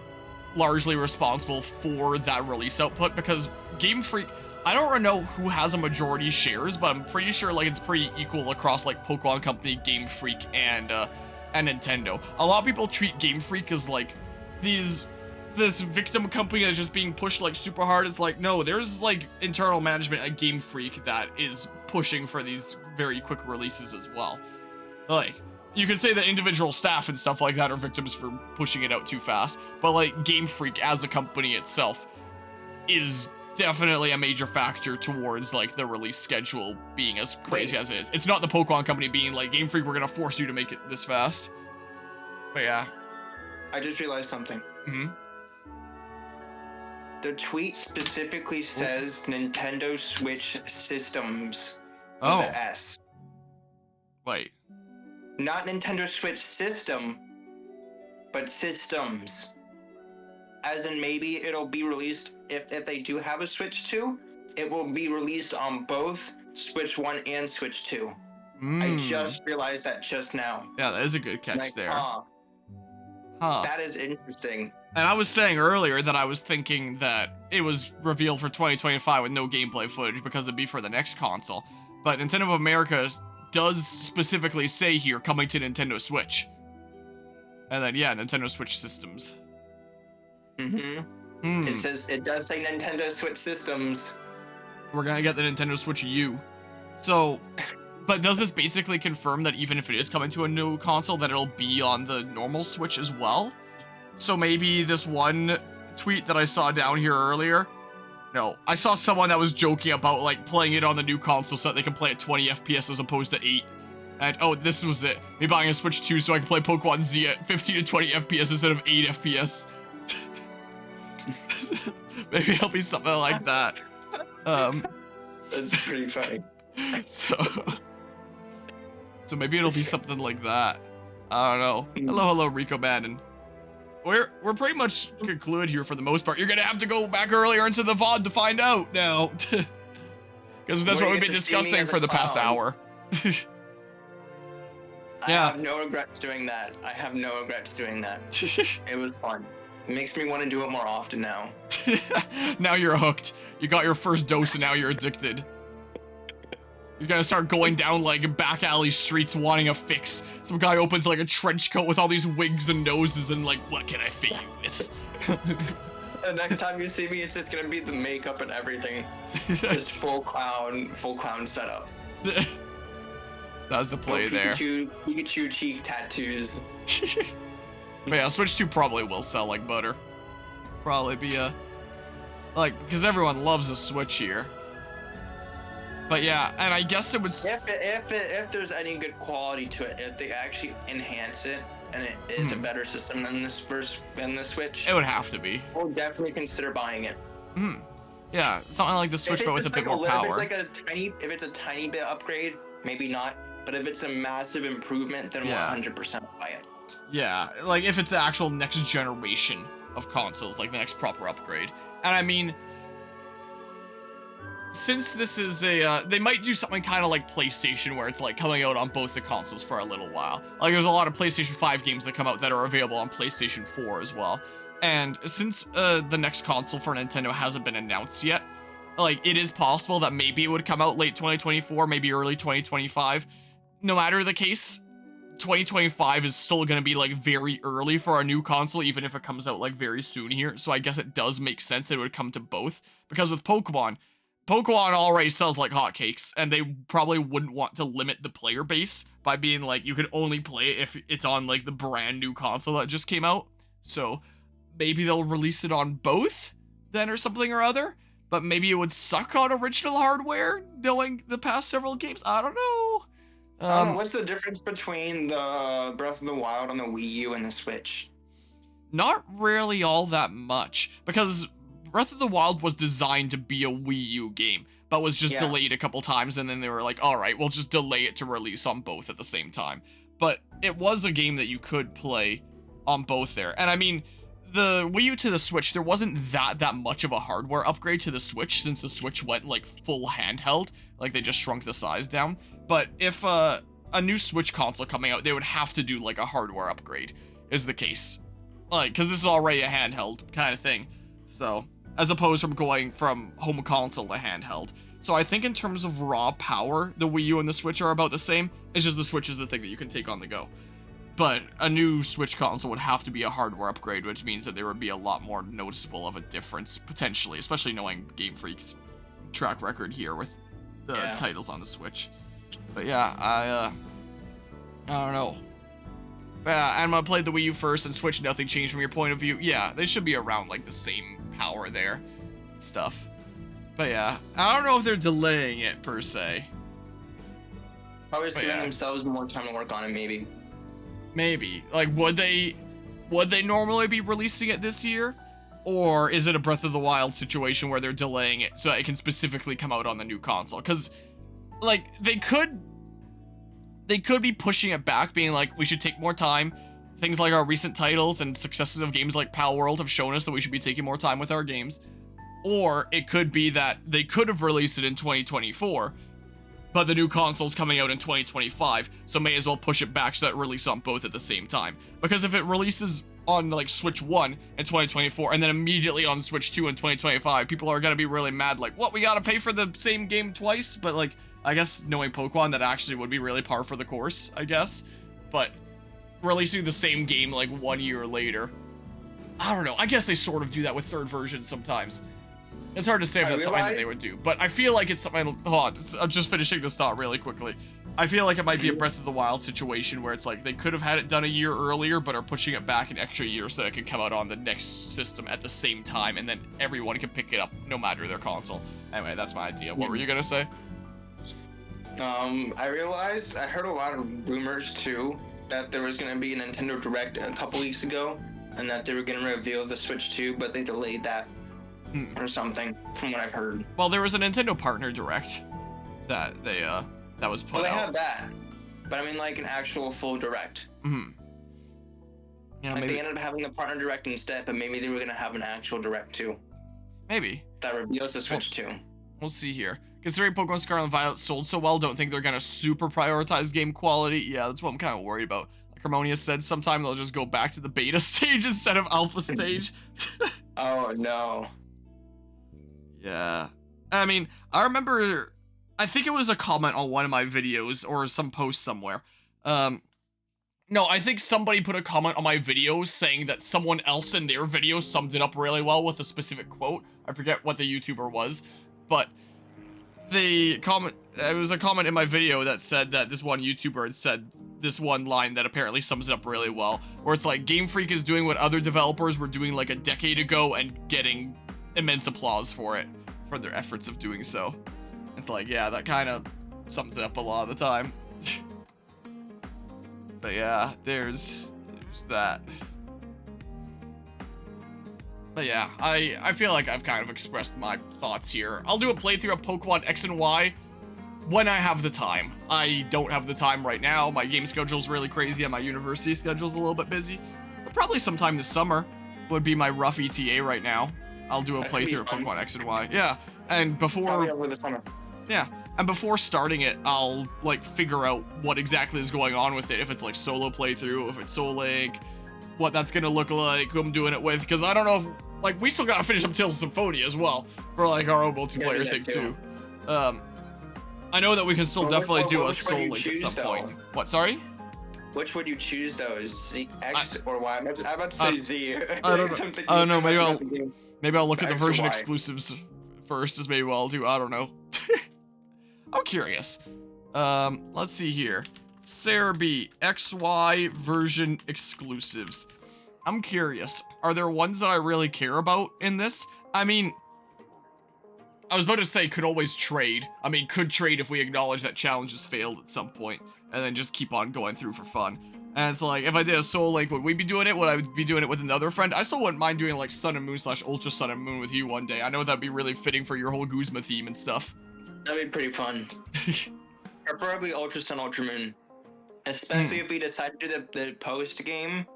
largely responsible for that release output because Game Freak, I don't know who has a majority shares, but I'm pretty sure like it's pretty equal across like Pokemon Company, Game Freak, and Nintendo. A lot of people treat Game Freak as like this victim company that's just being pushed like super hard. It's like, no, there's like internal management at Game Freak that is pushing for these very quick releases as well. Like, you could say that individual staff and stuff like that are victims for pushing it out too fast, but like Game Freak as a company itself is definitely a major factor towards like the release schedule being as crazy as it is. It's not the Pokemon Company being like, Game Freak, we're gonna force you to make it this fast. But yeah. I just realized something. Mm-hmm. The tweet specifically says Nintendo Switch Systems with Oh. the S. Wait. Not Nintendo Switch System, but Systems. As in maybe it'll be released, if they do have a Switch 2, it will be released on both Switch 1 and Switch 2. I just realized that just now. Yeah, that is a good catch Like, there. Huh. That is interesting. And I was saying earlier that I was thinking that it was revealed for 2025 with no gameplay footage because it'd be for the next console. But Nintendo of America does specifically say here, coming to Nintendo Switch. And then, yeah, Nintendo Switch Systems. Mm-hmm. It does say Nintendo Switch Systems. We're gonna get the Nintendo Switch U. So, but does this basically confirm that even if it is coming to a new console, that it'll be on the normal Switch as well? So maybe this one tweet that I saw down here earlier, no, I saw someone that was joking about like playing it on the new console so that they can play at 20 FPS as opposed to 8. And oh, this was it. Me buying a Switch 2 so I can play Pokemon Z at 15 to 20 FPS instead of 8 FPS. Maybe it'll be something like that. That's pretty funny. So maybe it'll be something like that. I don't know. Hello, Rico Madden. We're pretty much concluded here for the most part. You're gonna have to go back earlier into the VOD to find out now. Because that's what we've been discussing for the past hour. I have no regrets doing that. It was fun. It makes me want to do it more often now. Now you're hooked. You got your first dose and now you're addicted. You're gonna start going down like back alley streets wanting a fix. Some guy opens like a trench coat with all these wigs and noses and like, what can I fit you with? The next time you see me, it's just gonna be the makeup and everything. Just full clown setup. That's the play there. Pikachu cheek tattoos. But yeah, Switch 2 probably will sell like butter. Probably be because everyone loves a Switch here. But yeah, and I guess it would... If there's any good quality to it, if they actually enhance it, and it is a better system than the Switch... It would have to be. We'll definitely consider buying it. Yeah, something like the Switch, but with a bit more power. If it's a tiny bit upgrade, maybe not. But if it's a massive improvement, then 100% buy it. Yeah, like if it's the actual next generation of consoles, like the next proper upgrade. And I mean, since this is they might do something kind of like PlayStation, where it's like coming out on both the consoles for a little while. Like there's a lot of PlayStation 5 games that come out that are available on PlayStation 4 as well. And since the next console for Nintendo hasn't been announced yet, like it is possible that maybe it would come out late 2024, maybe early 2025. No matter the case, 2025 is still going to be like very early for a new console, even if it comes out like very soon here. So I guess it does make sense that it would come to both, because with Pokemon already sells like hotcakes, and they probably wouldn't want to limit the player base by being like, you can only play it if it's on like the brand new console that just came out. So maybe they'll release it on both then or something or other, but maybe it would suck on original hardware knowing the past several games. I don't know. What's the difference between the Breath of the Wild on the Wii U and the Switch? Not really all that much, because Breath of the Wild was designed to be a Wii U game, but was just delayed a couple times, and then they were like, all right, we'll just delay it to release on both at the same time. But it was a game that you could play on both there. And I mean, the Wii U to the Switch, there wasn't that much of a hardware upgrade to the Switch, since the Switch went like full handheld, like they just shrunk the size down. But if a new Switch console coming out, they would have to do like a hardware upgrade, is the case. Like, because this is already a handheld kind of thing. So, as opposed from going from home console to handheld. So I think in terms of raw power, the Wii U and the Switch are about the same. It's just the Switch is the thing that you can take on the go. But a new Switch console would have to be a hardware upgrade, which means that there would be a lot more noticeable of a difference, potentially, especially knowing Game Freak's track record here with the titles on the Switch. But yeah, I don't know. Anima played the Wii U first and Switch, nothing changed from your point of view. Yeah, they should be around like the same power there and stuff. But yeah, I don't know if they're delaying it per se. Probably just giving themselves more time to work on it, maybe. Maybe. Like, would they normally be releasing it this year? Or is it a Breath of the Wild situation where they're delaying it so that it can specifically come out on the new console? Because, like, they could be pushing it back, being like, we should take more time. Things like our recent titles and successes of games like Pal World have shown us that we should be taking more time with our games. Or it could be that they could have released it in 2024, but the new console's coming out in 2025, so may as well push it back so that it releases on both at the same time. Because if it releases on like Switch 1 in 2024 and then immediately on Switch 2 in 2025, people are gonna be really mad, like, what, we gotta pay for the same game twice? But like, I guess knowing Pokemon, that actually would be really par for the course, I guess. But releasing the same game like 1 year later, I don't know, I guess they sort of do that with third versions sometimes. It's hard to say if that's something that they would do, but I feel like it's something. Hold on, I'm just finishing this thought really quickly. I feel like it might be a Breath of the Wild situation where it's like they could have had it done a year earlier, but are pushing it back an extra year so that it can come out on the next system at the same time, and then everyone can pick it up no matter their console. Anyway, that's my idea. What were you gonna say? I heard a lot of rumors too that there was gonna be a Nintendo Direct a couple weeks ago, and that they were gonna reveal the Switch 2, but they delayed that. Or something, from what I've heard. Well, there was a Nintendo Partner Direct that they that was put out. Well, they had that, but I mean like an actual full Direct. Yeah, like maybe they ended up having the Partner Direct instead, but maybe they were gonna have an actual Direct too. Maybe. That reveals the Switch 2. We'll see here. Considering Pokemon Scarlet and Violet sold so well, don't think they're gonna super prioritize game quality. Yeah, that's what I'm kind of worried about. Like Harmonia said, sometime they'll just go back to the beta stage instead of alpha stage. Oh no. Yeah. I mean, I remember, I think it was a comment on one of my videos or some post somewhere. No, I think somebody put a comment on my video saying that someone else in their video summed it up really well with a specific quote. I forget what the YouTuber was, but the comment, it was a comment in my video that said that this one YouTuber had said this one line that apparently sums it up really well, where it's like, Game Freak is doing what other developers were doing like a decade ago and getting immense applause for it, for their efforts of doing so. It's like, yeah, that kind of sums it up a lot of the time. But yeah, there's that. But yeah, I feel like I've kind of expressed my thoughts here. I'll do a playthrough of Pokemon X and Y when I have the time. I don't have the time right now. My game schedule's really crazy and my university schedule's a little bit busy. But probably sometime this summer would be my rough ETA right now. I'll do a playthrough of Pokemon X and Y. Yeah, and before over the summer. Yeah, and before starting it, I'll like figure out what exactly is going on with it. If it's like solo playthrough, if it's Soul Link, what that's gonna look like, who I'm doing it with, because I don't know if like we still gotta finish up Tales of Symphonia as well for like our own multiplayer thing too. I know that we can still definitely do a Soul Link at some point. What? Sorry? Which would you choose though? Z, X or Y? I'm about to say Z. I don't know. Maybe I'll look at the version exclusives first. As maybe what I'll do. I don't know. I'm curious. Let's see here. Cerebi XY version exclusives. I'm curious. Are there ones that I really care about in this? I mean, I was about to say could always trade. I mean, could trade if we acknowledge that challenges failed at some point, and then just keep on going through for fun. And it's like, if I did a Soul Link, would we be doing it? Would I be doing it with another friend? I still wouldn't mind doing like Sun and Moon / Ultra Sun and Moon with you one day. I know that'd be really fitting for your whole Guzma theme and stuff. That'd be pretty fun. Preferably Ultra Sun, Ultra Moon. Especially if we decide to do the post game.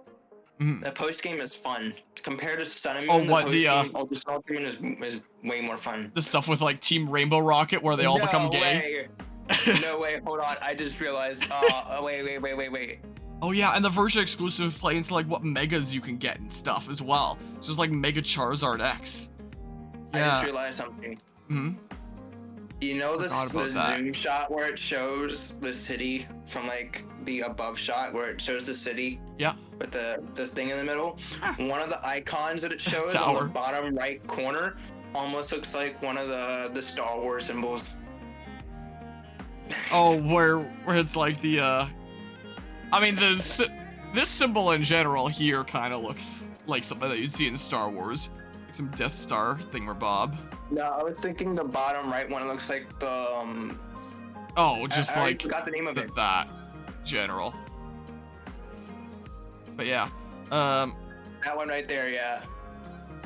The post game is fun compared to Sun and Moon. Ultra Sun, Ultra Moon is way more fun. The stuff with like Team Rainbow Rocket where they all become gay. No way, hold on. I just realized. Wait. Oh yeah, and the version exclusive play into like what megas you can get and stuff as well. It's just like Mega Charizard X. Yeah. I just realized something. You know the zoom shot where it shows the city from like the above shot where it shows the city? Yeah. With the thing in the middle? One of the icons that it shows on the bottom right corner almost looks like one of the Star Wars symbols. Oh, where it's like the I mean this symbol in general here kind of looks like something that you'd see in Star Wars. Like some Death Star thingamabob. No, I was thinking the bottom right one looks like the oh, just I like forgot the name of it. That general. But yeah. That one right there, yeah.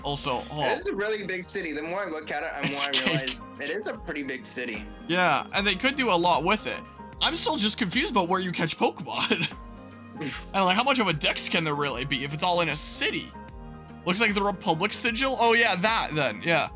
Also, it is a really big city. The more I look at it, the more I realize it is a pretty big city. Yeah, and they could do a lot with it. I'm still just confused about where you catch Pokemon. And like, how much of a dex can there really be if it's all in a city? Looks like the Republic sigil. Oh yeah, that then, yeah.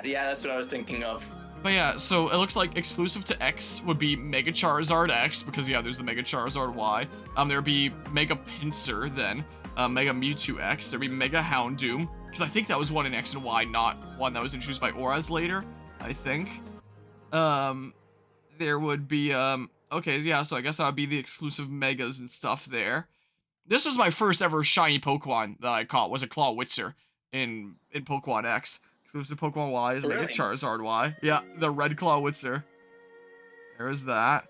Yeah, that's what I was thinking of. But yeah, so it looks like exclusive to X would be Mega Charizard X, because yeah, there's the Mega Charizard Y. There'd be Mega Pinsir then, Mega Mewtwo X. There'd be Mega Houndoom, because I think that was one in X and Y, not one that was introduced by Auras later, I think. There would be, okay, yeah, so I guess that would be the exclusive Megas and stuff there. This was my first ever shiny Pokemon that I caught, was a Clawitzer in Pokemon X. Exclusive Pokemon Y is Mega Charizard Y. Yeah, the red Clawitzer. There's that.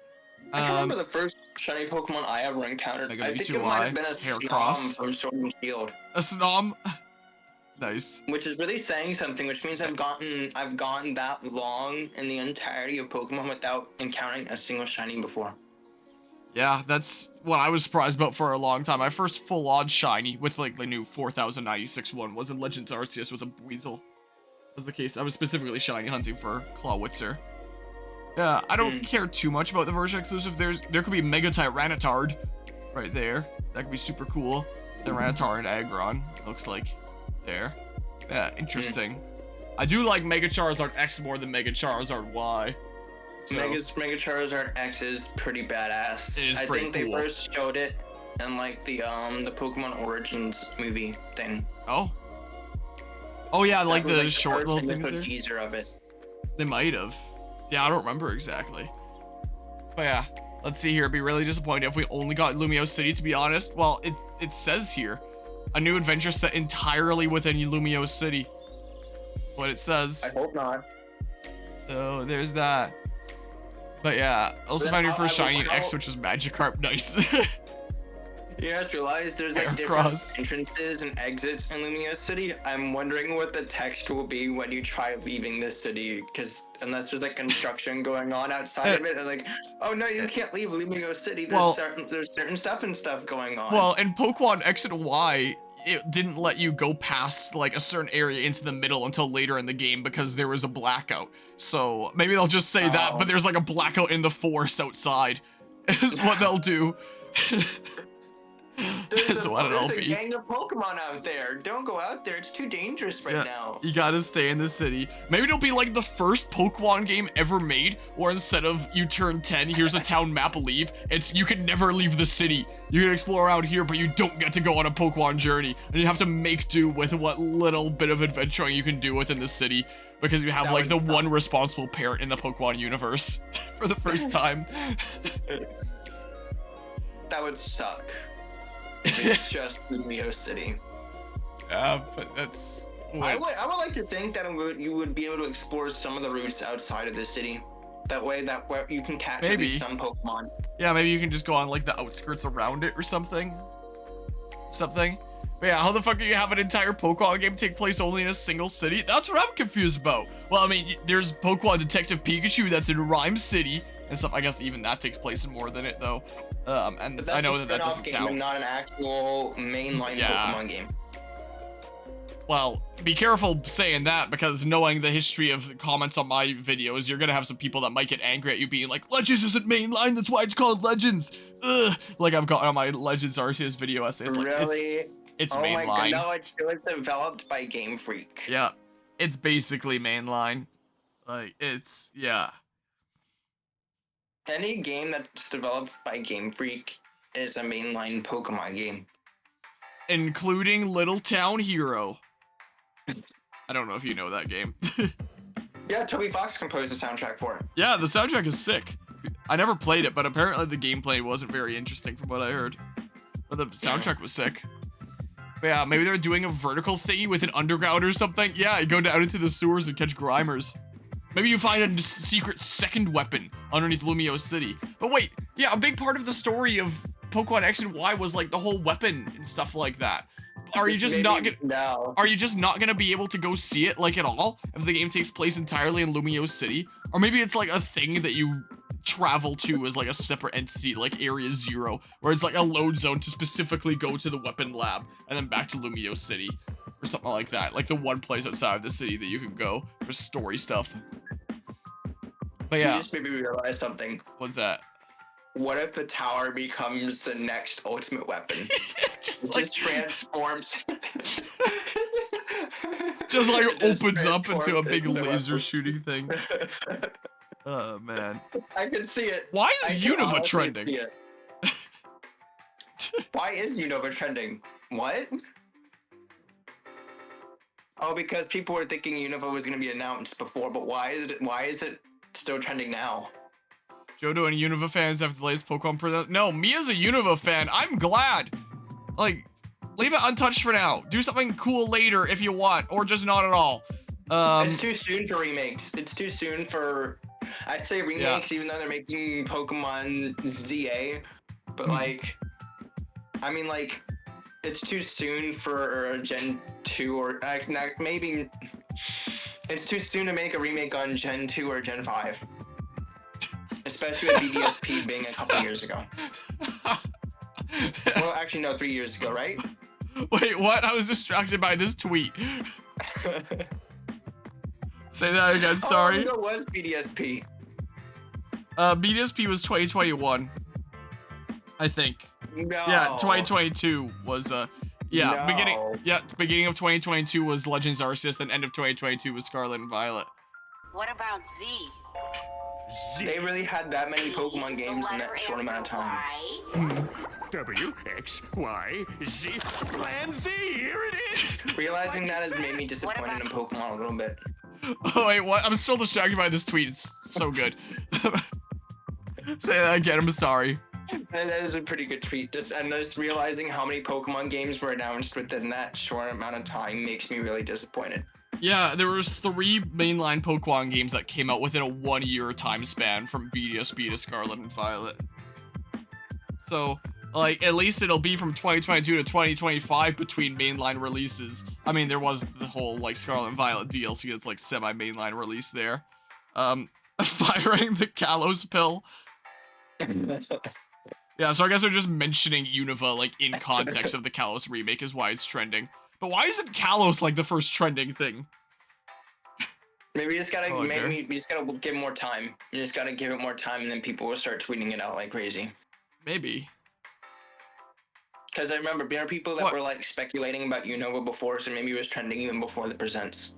I can remember the first shiny Pokemon I ever encountered. I think it might have been a Snom from Sword and Shield. A Snom? Nice. Which is really saying something, which means I've gotten that long in the entirety of Pokemon without encountering a single shiny before. Yeah, that's what I was surprised about for a long time. My first full-on shiny with like the new 4096 one was in Legends Arceus with a Weasel. Was the case. I was specifically shiny hunting for Clawitzer. Yeah, I don't care too much about the version exclusive. There could be Mega Tyranitar right there. That could be super cool. Tyranitar and Aggron looks like there. Yeah, interesting. I do like Mega Charizard X more than Mega Charizard Y. So, Mega Charizard X is pretty badass. It is I think cool. They first showed it in like the Pokemon Origins movie thing. Oh yeah, like the short little things there. There. Teaser of it. They might have. Yeah, I don't remember exactly. But yeah, let's see here. It'd be really disappointing if we only got Lumio City, to be honest. Well, it says here, a new adventure set entirely within Lumio City. That's what it says. I hope not. So there's that. But yeah, also found your first shiny in X, which is Magikarp. Nice. You guys realize there's like different entrances and exits in Lumio City? I'm wondering what the text will be when you try leaving this city, because unless there's like construction going on outside of it, and like, oh no, you can't leave Lumio City. There's certain stuff going on. Well, in Pokemon X and Y, it didn't let you go past like a certain area into the middle until later in the game because there was a blackout. So maybe they'll just say that, but there's like a blackout in the forest outside is what they'll do. There's a gang of Pokemon out there. Don't go out there. It's too dangerous right now. You gotta stay in the city. Maybe it'll be like the first Pokemon game ever made, where instead of you turn 10, here's a town map, leave. It's you can never leave the city. You can explore around here, but you don't get to go on a Pokemon journey. And you have to make do with what little bit of adventuring you can do within the city. Because you have like the one responsible parent in the Pokemon universe for the first time. That would suck. It's just Lumio City. Yeah, but that's... I would like to think that you would be able to explore some of the routes outside of the city. That way you can catch at least some Pokemon. Yeah, maybe you can just go on like the outskirts around it or something. But yeah, how the fuck do you have an entire Pokemon game take place only in a single city? That's what I'm confused about. Well, I mean, there's Pokemon Detective Pikachu that's in Rhyme City and stuff. I guess even that takes place in more than it though. And I know that doesn't count. Not an actual mainline Pokemon game. Well, be careful saying that, because knowing the history of comments on my videos, you're gonna have some people that might get angry at you being like, Legends isn't mainline, that's why it's called Legends. Ugh. Like I've got on my Legends Arceus video essay. It's like, really? It's oh mainline. My God, no, it's developed by Game Freak. Yeah, it's basically mainline. Like, it's, yeah. Any game that's developed by Game Freak is a mainline Pokemon game. Including Little Town Hero. I don't know if you know that game. Yeah, Toby Fox composed the soundtrack for it. Yeah, the soundtrack is sick. I never played it, but apparently the gameplay wasn't very interesting from what I heard. But the soundtrack was sick. But yeah, maybe they're doing a vertical thingy with an underground or something. Yeah, you go down into the sewers and catch Grimers. Maybe you find a secret second weapon underneath Lumio City. But wait, yeah, a big part of the story of Pokemon X and Y was like the whole weapon and stuff like that. Are you just not gonna? No. Are you just not gonna be able to go see it like at all if the game takes place entirely in Lumio City? Or maybe it's like a thing that you travel to as like a separate entity, like Area 0, where it's like a load zone to specifically go to the weapon lab and then back to Lumio City or something like that. Like the one place outside of the city that you can go for story stuff. But yeah. You just made me realize something. What's that? What if the tower becomes the next ultimate weapon? Just like transforms. Just like opens up into a big laser shooting thing. Oh man. I can see it. Why is Unova trending? Why is Unova trending? What? Oh, because people were thinking Unova was going to be announced before, but why is it still trending now? Jodo and Unova fans have the latest Pokemon Presents. No, me as a Unova fan, I'm glad. Like, leave it untouched for now. Do something cool later if you want, or just not at all. It's too soon for remakes. It's too soon for... I'd say remakes, even though they're making Pokemon ZA. But, like... I mean, like... It's too soon for Gen 2 or... maybe... It's too soon to make a remake on Gen 2 or Gen 5. Especially with BDSP being a couple years ago. Well, actually, no, 3 years ago, right? Wait, what? I was distracted by this tweet. Say that again, sorry. How long ago was BDSP? BDSP was 2021. I think. No. Yeah, 2022 was, yeah, No. beginning of 2022 was Legends Arceus, then end of 2022 was Scarlet and Violet. What about Z? They really had that many Pokemon games in that short amount of time. W, X, Y, Z, Plan Z, here it is! Realizing that has made me disappointed in Pokemon a little bit. Oh wait, what? I'm still distracted by this tweet, it's so good. Say that again, I'm sorry. That is a pretty good tweet. And just realizing how many Pokemon games were announced within that short amount of time makes me really disappointed. Yeah, there was 3 mainline Pokemon games that came out within a 1-year time span from BDSP to Scarlet and Violet. So, like, at least it'll be from 2022 to 2025 between mainline releases. I mean, there was the whole, like, Scarlet and Violet DLC that's, like, semi-mainline release there. Firing the Kalos pill. Yeah, so I guess they're just mentioning Unova, like, in context of the Kalos remake is why it's trending. But why isn't Kalos like the first trending thing? Maybe you just gotta you just gotta give it more time. You just gotta give it more time, and then people will start tweeting it out like crazy. Maybe. Because I remember there are people that were like speculating about Unova before, so maybe it was trending even before the Presents.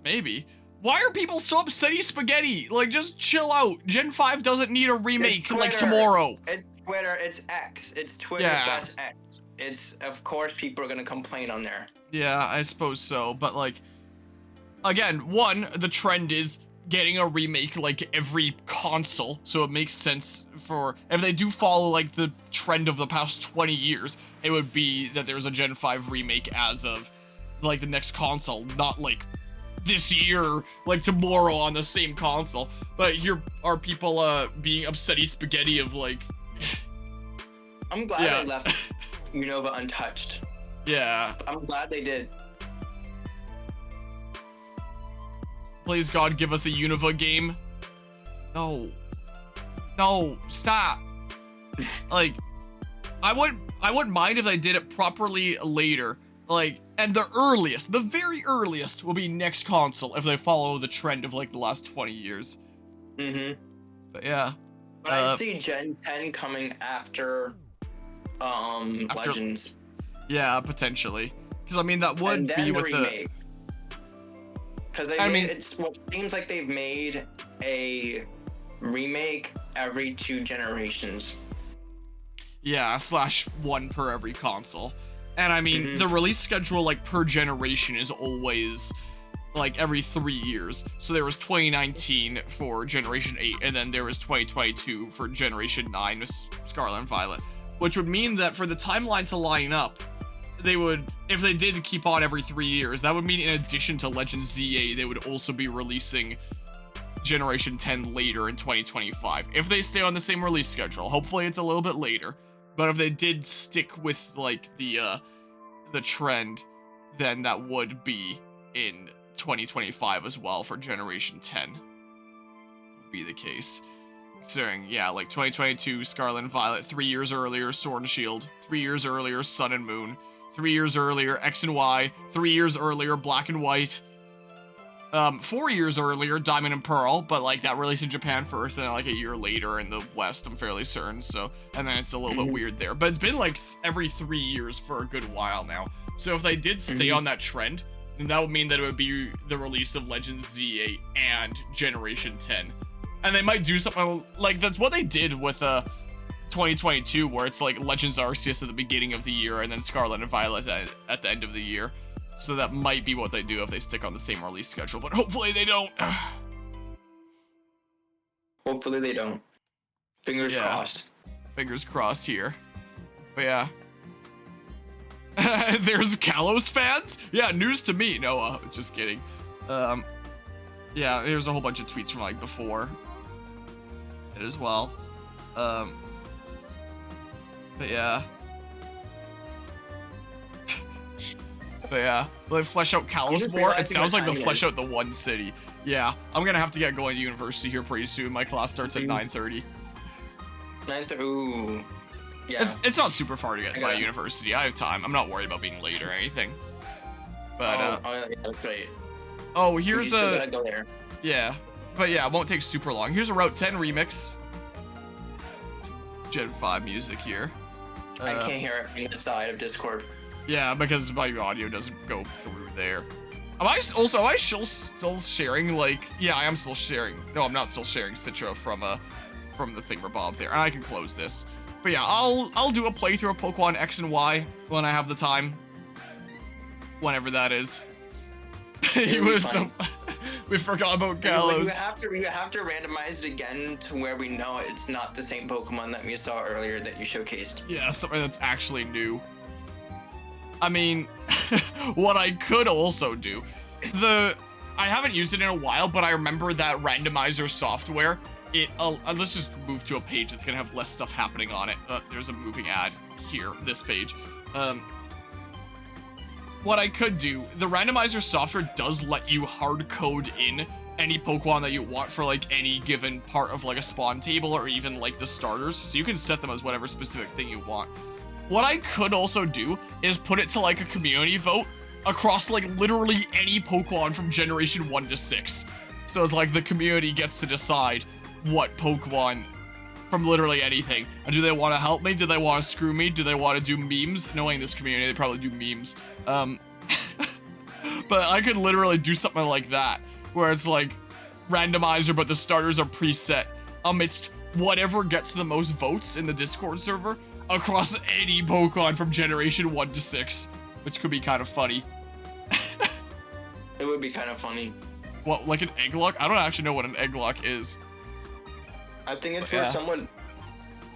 Maybe. Why are people so upsetty spaghetti? Like, just chill out. Gen 5 doesn't need a remake like tomorrow. It's Twitter, it's X. It's Twitter / X. It's, of course, people are gonna complain on there. Yeah, I suppose so. But, like, again, one, the trend is getting a remake like every console, so it makes sense for, if they do follow like the trend of the past 20 years, it would be that there's a Gen 5 remake as of like the next console, not like this year, like tomorrow on the same console. But here are people being upsetty spaghetti of like I'm glad they left Unova untouched. Yeah. I'm glad they did. Please God, give us a Unova game. No. No, stop. Like, I wouldn't mind if they did it properly later. Like, and the very earliest will be next console if they follow the trend of like the last 20 years. Mm-hmm. But yeah. But I see Gen 10 coming after Legends. Yeah, potentially. Because I mean that would be with remake. Because it seems like they've made a remake every 2 generations. Yeah, /1 per every console. And I mean, the release schedule, like, per generation is always, like, every 3 years. So there was 2019 for Generation 8, and then there was 2022 for Generation 9 with Scarlet and Violet. Which would mean that for the timeline to line up, they would, if they did keep on every 3 years, that would mean in addition to Legends ZA, they would also be releasing Generation 10 later in 2025. If they stay on the same release schedule, hopefully it's a little bit later. But if they did stick with like the trend, then that would be in 2025 as well for Generation 10. Would be the case. Considering, yeah, like 2022 Scarlet and Violet, 3 years earlier Sword and Shield, 3 years earlier Sun and Moon, 3 years earlier X and Y, 3 years earlier Black and White. 4 years earlier, Diamond and Pearl, but like that released in Japan first, and then like a year later in the West, I'm fairly certain. So, and then it's a little bit weird there. But it's been like every 3 years for a good while now. So if they did stay on that trend, then that would mean that it would be the release of Legends Z8 and Generation 10. And they might do something like that's what they did with 2022, where it's like Legends Arceus at the beginning of the year, and then Scarlet and Violet at the end of the year. So that might be what they do if they stick on the same release schedule, but hopefully they don't. Hopefully they don't. Fingers crossed. Fingers crossed here. But yeah. There's Kalos fans? Yeah, news to me. No, just kidding. Yeah, there's a whole bunch of tweets from like before it as well. But yeah. But yeah, will they flesh out Kalos more? It sounds like they'll flesh out the one city. Yeah, I'm gonna have to get going to university here pretty soon. My class starts at 9:30. 9:30. Ooh. Yeah. It's not super far to get to my university. I have time. I'm not worried about being late or anything. But yeah, that's great. Oh, here's a. Go there. Yeah, but yeah, it won't take super long. Here's a Route 10 remix. Some Gen 5 music here. I can't hear it from the side of Discord. Yeah, because my audio doesn't go through there. Am I still sharing, like, yeah, I am still sharing. No, I'm not still sharing Citra from the thingamabob there. And I can close this. But yeah, I'll do a playthrough of Pokemon X and Y when I have the time. Whenever that is. He was so... We forgot about Kalos. We have to randomize it again to where we know it's not the same Pokemon that we saw earlier that you showcased. Yeah, something that's actually new. I mean, what I could also do, I haven't used it in a while, but I remember that randomizer software, let's just move to a page that's gonna have less stuff happening on it. There's a moving ad here, this page. What I could do, the randomizer software does let you hard code in any Pokemon that you want for like any given part of like a spawn table or even like the starters, so you can set them as whatever specific thing you want. What I could also do is put it to like a community vote across like literally any Pokemon from Generation 1 to 6. So it's like the community gets to decide what Pokemon from literally anything. And do they want to help me? Do they want to screw me? Do they want to do memes? Knowing this community, they probably do memes. But I could literally do something like that, where it's like randomizer, but the starters are preset amidst whatever gets the most votes in the Discord server across any Pokemon from generation 1 to 6, which could be kind of funny. It would be kind of funny. What, like an Egglocke? I don't actually know what an Egglocke is. I think it's where someone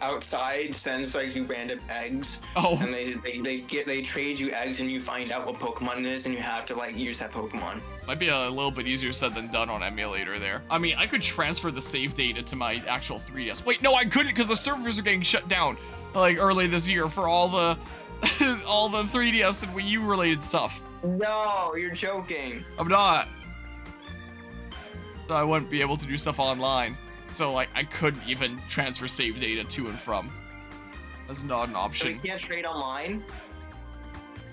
outside sends like you random eggs. Oh. And they trade you eggs and you find out what Pokemon it is and you have to like use that Pokemon. Might be a little bit easier said than done on emulator there. I mean, I could transfer the save data to my actual 3DS. Wait, no, I couldn't because the servers are getting shut down like early this year for all the all the 3DS and Wii U related stuff. No, you're joking. I'm not. So I wouldn't be able to do stuff online. So like I couldn't even transfer save data to and from. That's not an option. So you can't trade online?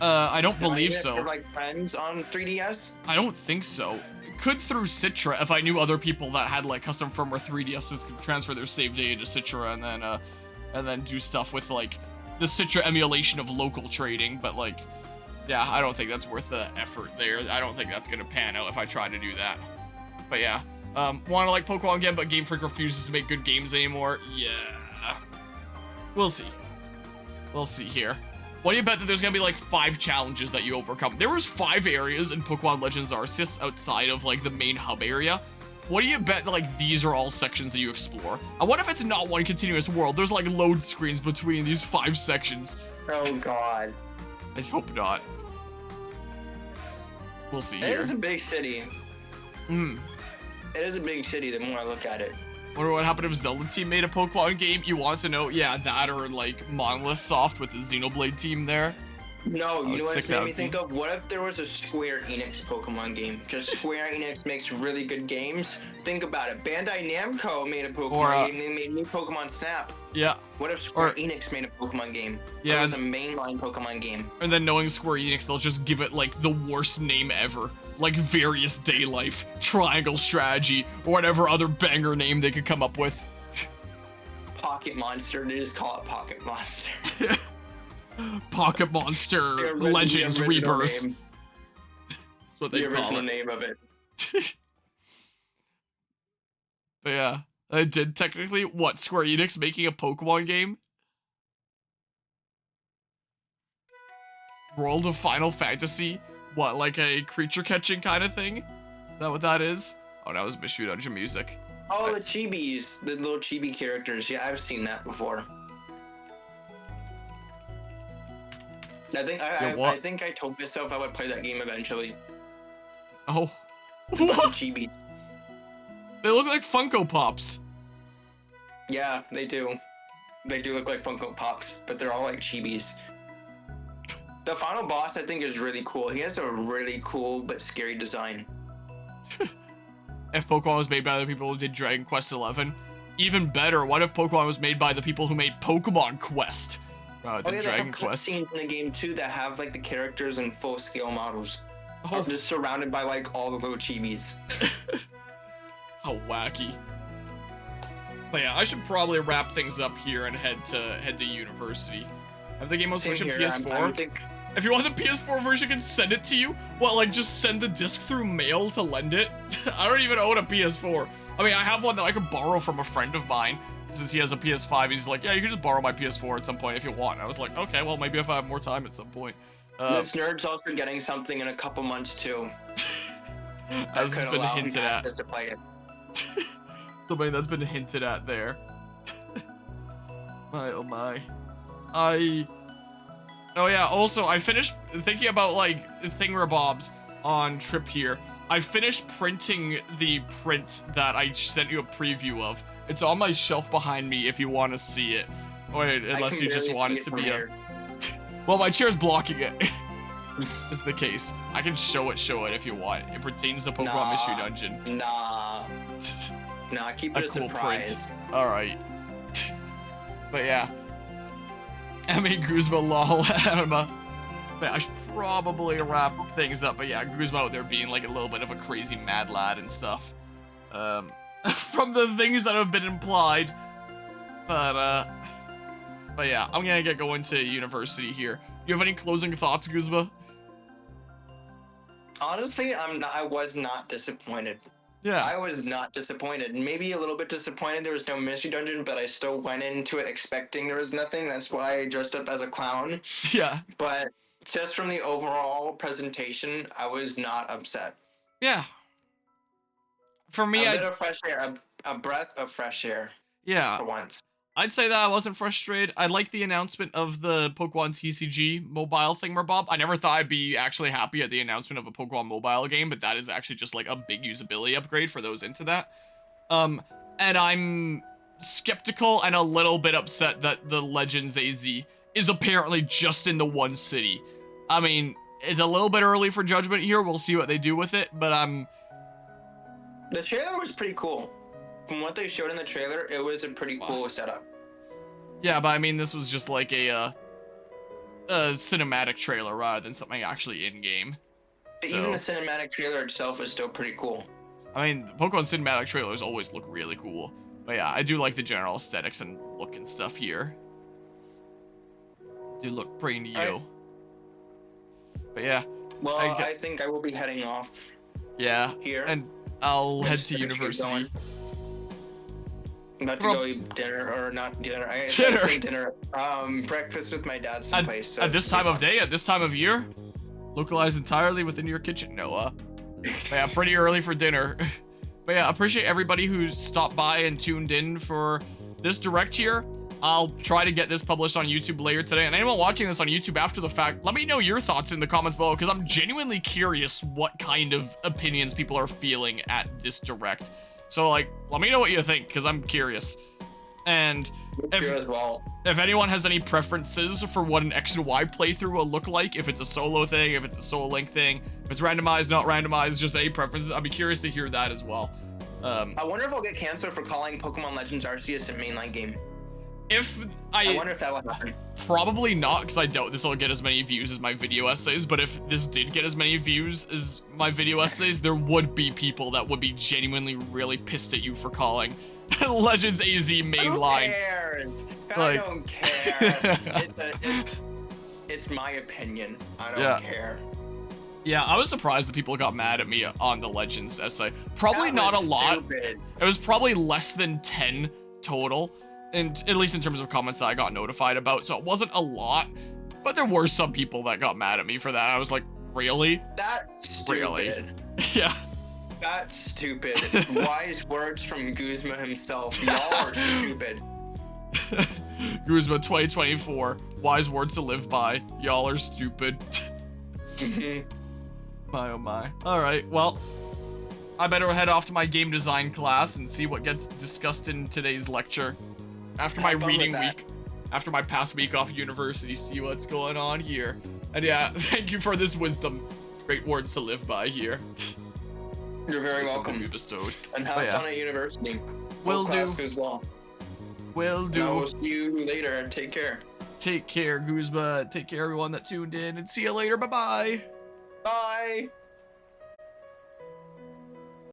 I don't believe so. For like friends on 3DS? I don't think so. Could through Citra if I knew other people that had like custom firmware 3DSs could transfer their save data to Citra and then do stuff with like the Citra emulation of local trading, but like yeah, I don't think that's worth the effort there. I don't think that's gonna pan out if I try to do that. But yeah. Want to like Pokemon again, but Game Freak refuses to make good games anymore? Yeah. We'll see. We'll see here. What do you bet that there's gonna be like 5 challenges that you overcome? There was 5 areas in Pokemon Legends Arceus outside of like the main hub area. What do you bet that like these are all sections that you explore? And what if it's not one continuous world? There's like load screens between these 5 sections. Oh god. I hope not. We'll see here. It is a big city. Hmm. It is a big city the more I look at it. Wonder what happened if Zelda team made a Pokemon game? You want to know? Yeah, that or like Monolith Soft with the Xenoblade team there. No, you know what it made me think of? What if there was a Square Enix Pokemon game? Because Square Enix makes really good games. Think about it. Bandai Namco made a Pokemon game. They made new Pokemon Snap. Yeah. What if Square Enix made a Pokemon game? Yeah. It was a mainline Pokemon game. And then knowing Square Enix, they'll just give it like the worst name ever. Like Various Day Life, Triangle Strategy, or whatever other banger name they could come up with. Pocket Monster. They just call it Pocket Monster. Pocket Monster Legends Rebirth. Name. That's what they call it. The original name of it. But yeah, I did technically what? Square Enix making a Pokemon game? World of Final Fantasy? What, like a creature catching kind of thing? Is that what that is? Oh, that was Mystery Dungeon music. Oh, the chibis, the little chibi characters. Yeah, I've seen that before. I think I told myself I would play that game eventually. Oh. What? Chibis. They look like Funko Pops. Yeah, they do. They do look like Funko Pops, but they're all like chibis. The final boss, I think, is really cool. He has a really cool but scary design. If Pokemon was made by the people who did Dragon Quest XI, even better, what if Pokemon was made by the people who made Pokemon Quest? They have cutscenes in the game too that have like the characters and full-scale models. Oh. Just surrounded by like all the little chibis. How wacky. But yeah, I should probably wrap things up here and head to university. Have the game on Switch and PS4? If you want the PS4 version, I can send it to you. What, like just send the disc through mail to lend it? I don't even own a PS4. I mean, I have one that I could borrow from a friend of mine. Since he has a PS5, he's like, yeah, you can just borrow my PS4 at some point if you want. And I was like, okay, well, maybe if I have more time at some point. This nerd's also getting something in a couple months too. That's been hinted at. Just to play it. Somebody that's been hinted at there. My, oh my. Oh yeah, also, I finished thinking about, like, thingamabobs on trip here. I finished printing the print that I sent you a preview of. It's on my shelf behind me if you want to see it. Wait, unless you just want it to be a... Well, my chair's blocking it. Is the case. I can show it if you want. It pertains to Pokemon Mystery Dungeon. Nah, keep it a cool surprise. Print. Alright. But yeah. Emmy Guzma lol anima. But I should probably wrap things up. But yeah, Guzma out there being like a little bit of a crazy mad lad and stuff. From the things that have been implied. But yeah, I'm gonna get going to university here. You have any closing thoughts, Guzma? Honestly, I was not disappointed. Yeah. I was not disappointed. Maybe a little bit disappointed there was no mystery dungeon, but I still went into it expecting there was nothing. That's why I dressed up as a clown. Yeah. But just from the overall presentation, I was not upset. Yeah. For me, a bit of fresh air, a breath of fresh air. Yeah. For once. I'd say that I wasn't frustrated. I like the announcement of the Pokemon TCG mobile thingamabob. I never thought I'd be actually happy at the announcement of a Pokemon mobile game, but that is actually just like a big usability upgrade for those into that. And I'm skeptical and a little bit upset that the Legends AZ is apparently just in the one city. I mean, it's a little bit early for judgment here. We'll see what they do with it, but The trailer was pretty cool. From what they showed in the trailer, it was a pretty cool setup. Yeah, but I mean, this was just like a cinematic trailer rather than something actually in-game. So, even the cinematic trailer itself is still pretty cool. I mean, the Pokemon cinematic trailers always look really cool. But yeah, I do like the general aesthetics and look and stuff here. Do look pretty new. Right. But yeah. Well, I think I will be heading off. Yeah. Here. And I'll head to university. I'm about to go eat dinner, or not dinner. I say dinner. Breakfast with my dad someplace. So at this time of day, at this time of year, localized entirely within your kitchen, Noah. Yeah, pretty early for dinner. But yeah, appreciate everybody who stopped by and tuned in for this direct here. I'll try to get this published on YouTube later today. And anyone watching this on YouTube after the fact, let me know your thoughts in the comments below, because I'm genuinely curious what kind of opinions people are feeling at this direct. So, like, let me know what you think, because I'm curious. And if anyone has any preferences for what an X and Y playthrough will look like, if it's a solo thing, if it's a solo link thing, if it's randomized, not randomized, just any preferences, I'd be curious to hear that as well. I wonder if I'll get canceled for calling Pokemon Legends Arceus a mainline game. I wonder if that will happen. Probably not, because I doubt this will get as many views as my video essays, but if this did get as many views as my video essays, there would be people that would be genuinely really pissed at you for calling Legends AZ mainline. Who cares? I don't care. It's my opinion. I don't care. Yeah, I was surprised that people got mad at me on the Legends essay. Probably not a lot. Stupid. It was probably less than 10 total. And at least in terms of comments that I got notified about, so it wasn't a lot, but there were some people that got mad at me for that. I was like, really? That's stupid. Really? Yeah. That's stupid. Wise words from Guzma himself. Y'all are stupid. Guzma 2024. Wise words to live by. Y'all are stupid. My oh my. Alright, well, I better head off to my game design class and see what gets discussed in today's lecture. After my reading week, after my past week off university, see what's going on here. And yeah, thank you for this wisdom. Great words to live by here. You're very welcome. You bestowed. And have fun at university. Will do. As well. Will do. And I will see you later. Take care. Take care, Guzma. Take care, everyone that tuned in. And see you later. Bye-bye. Bye.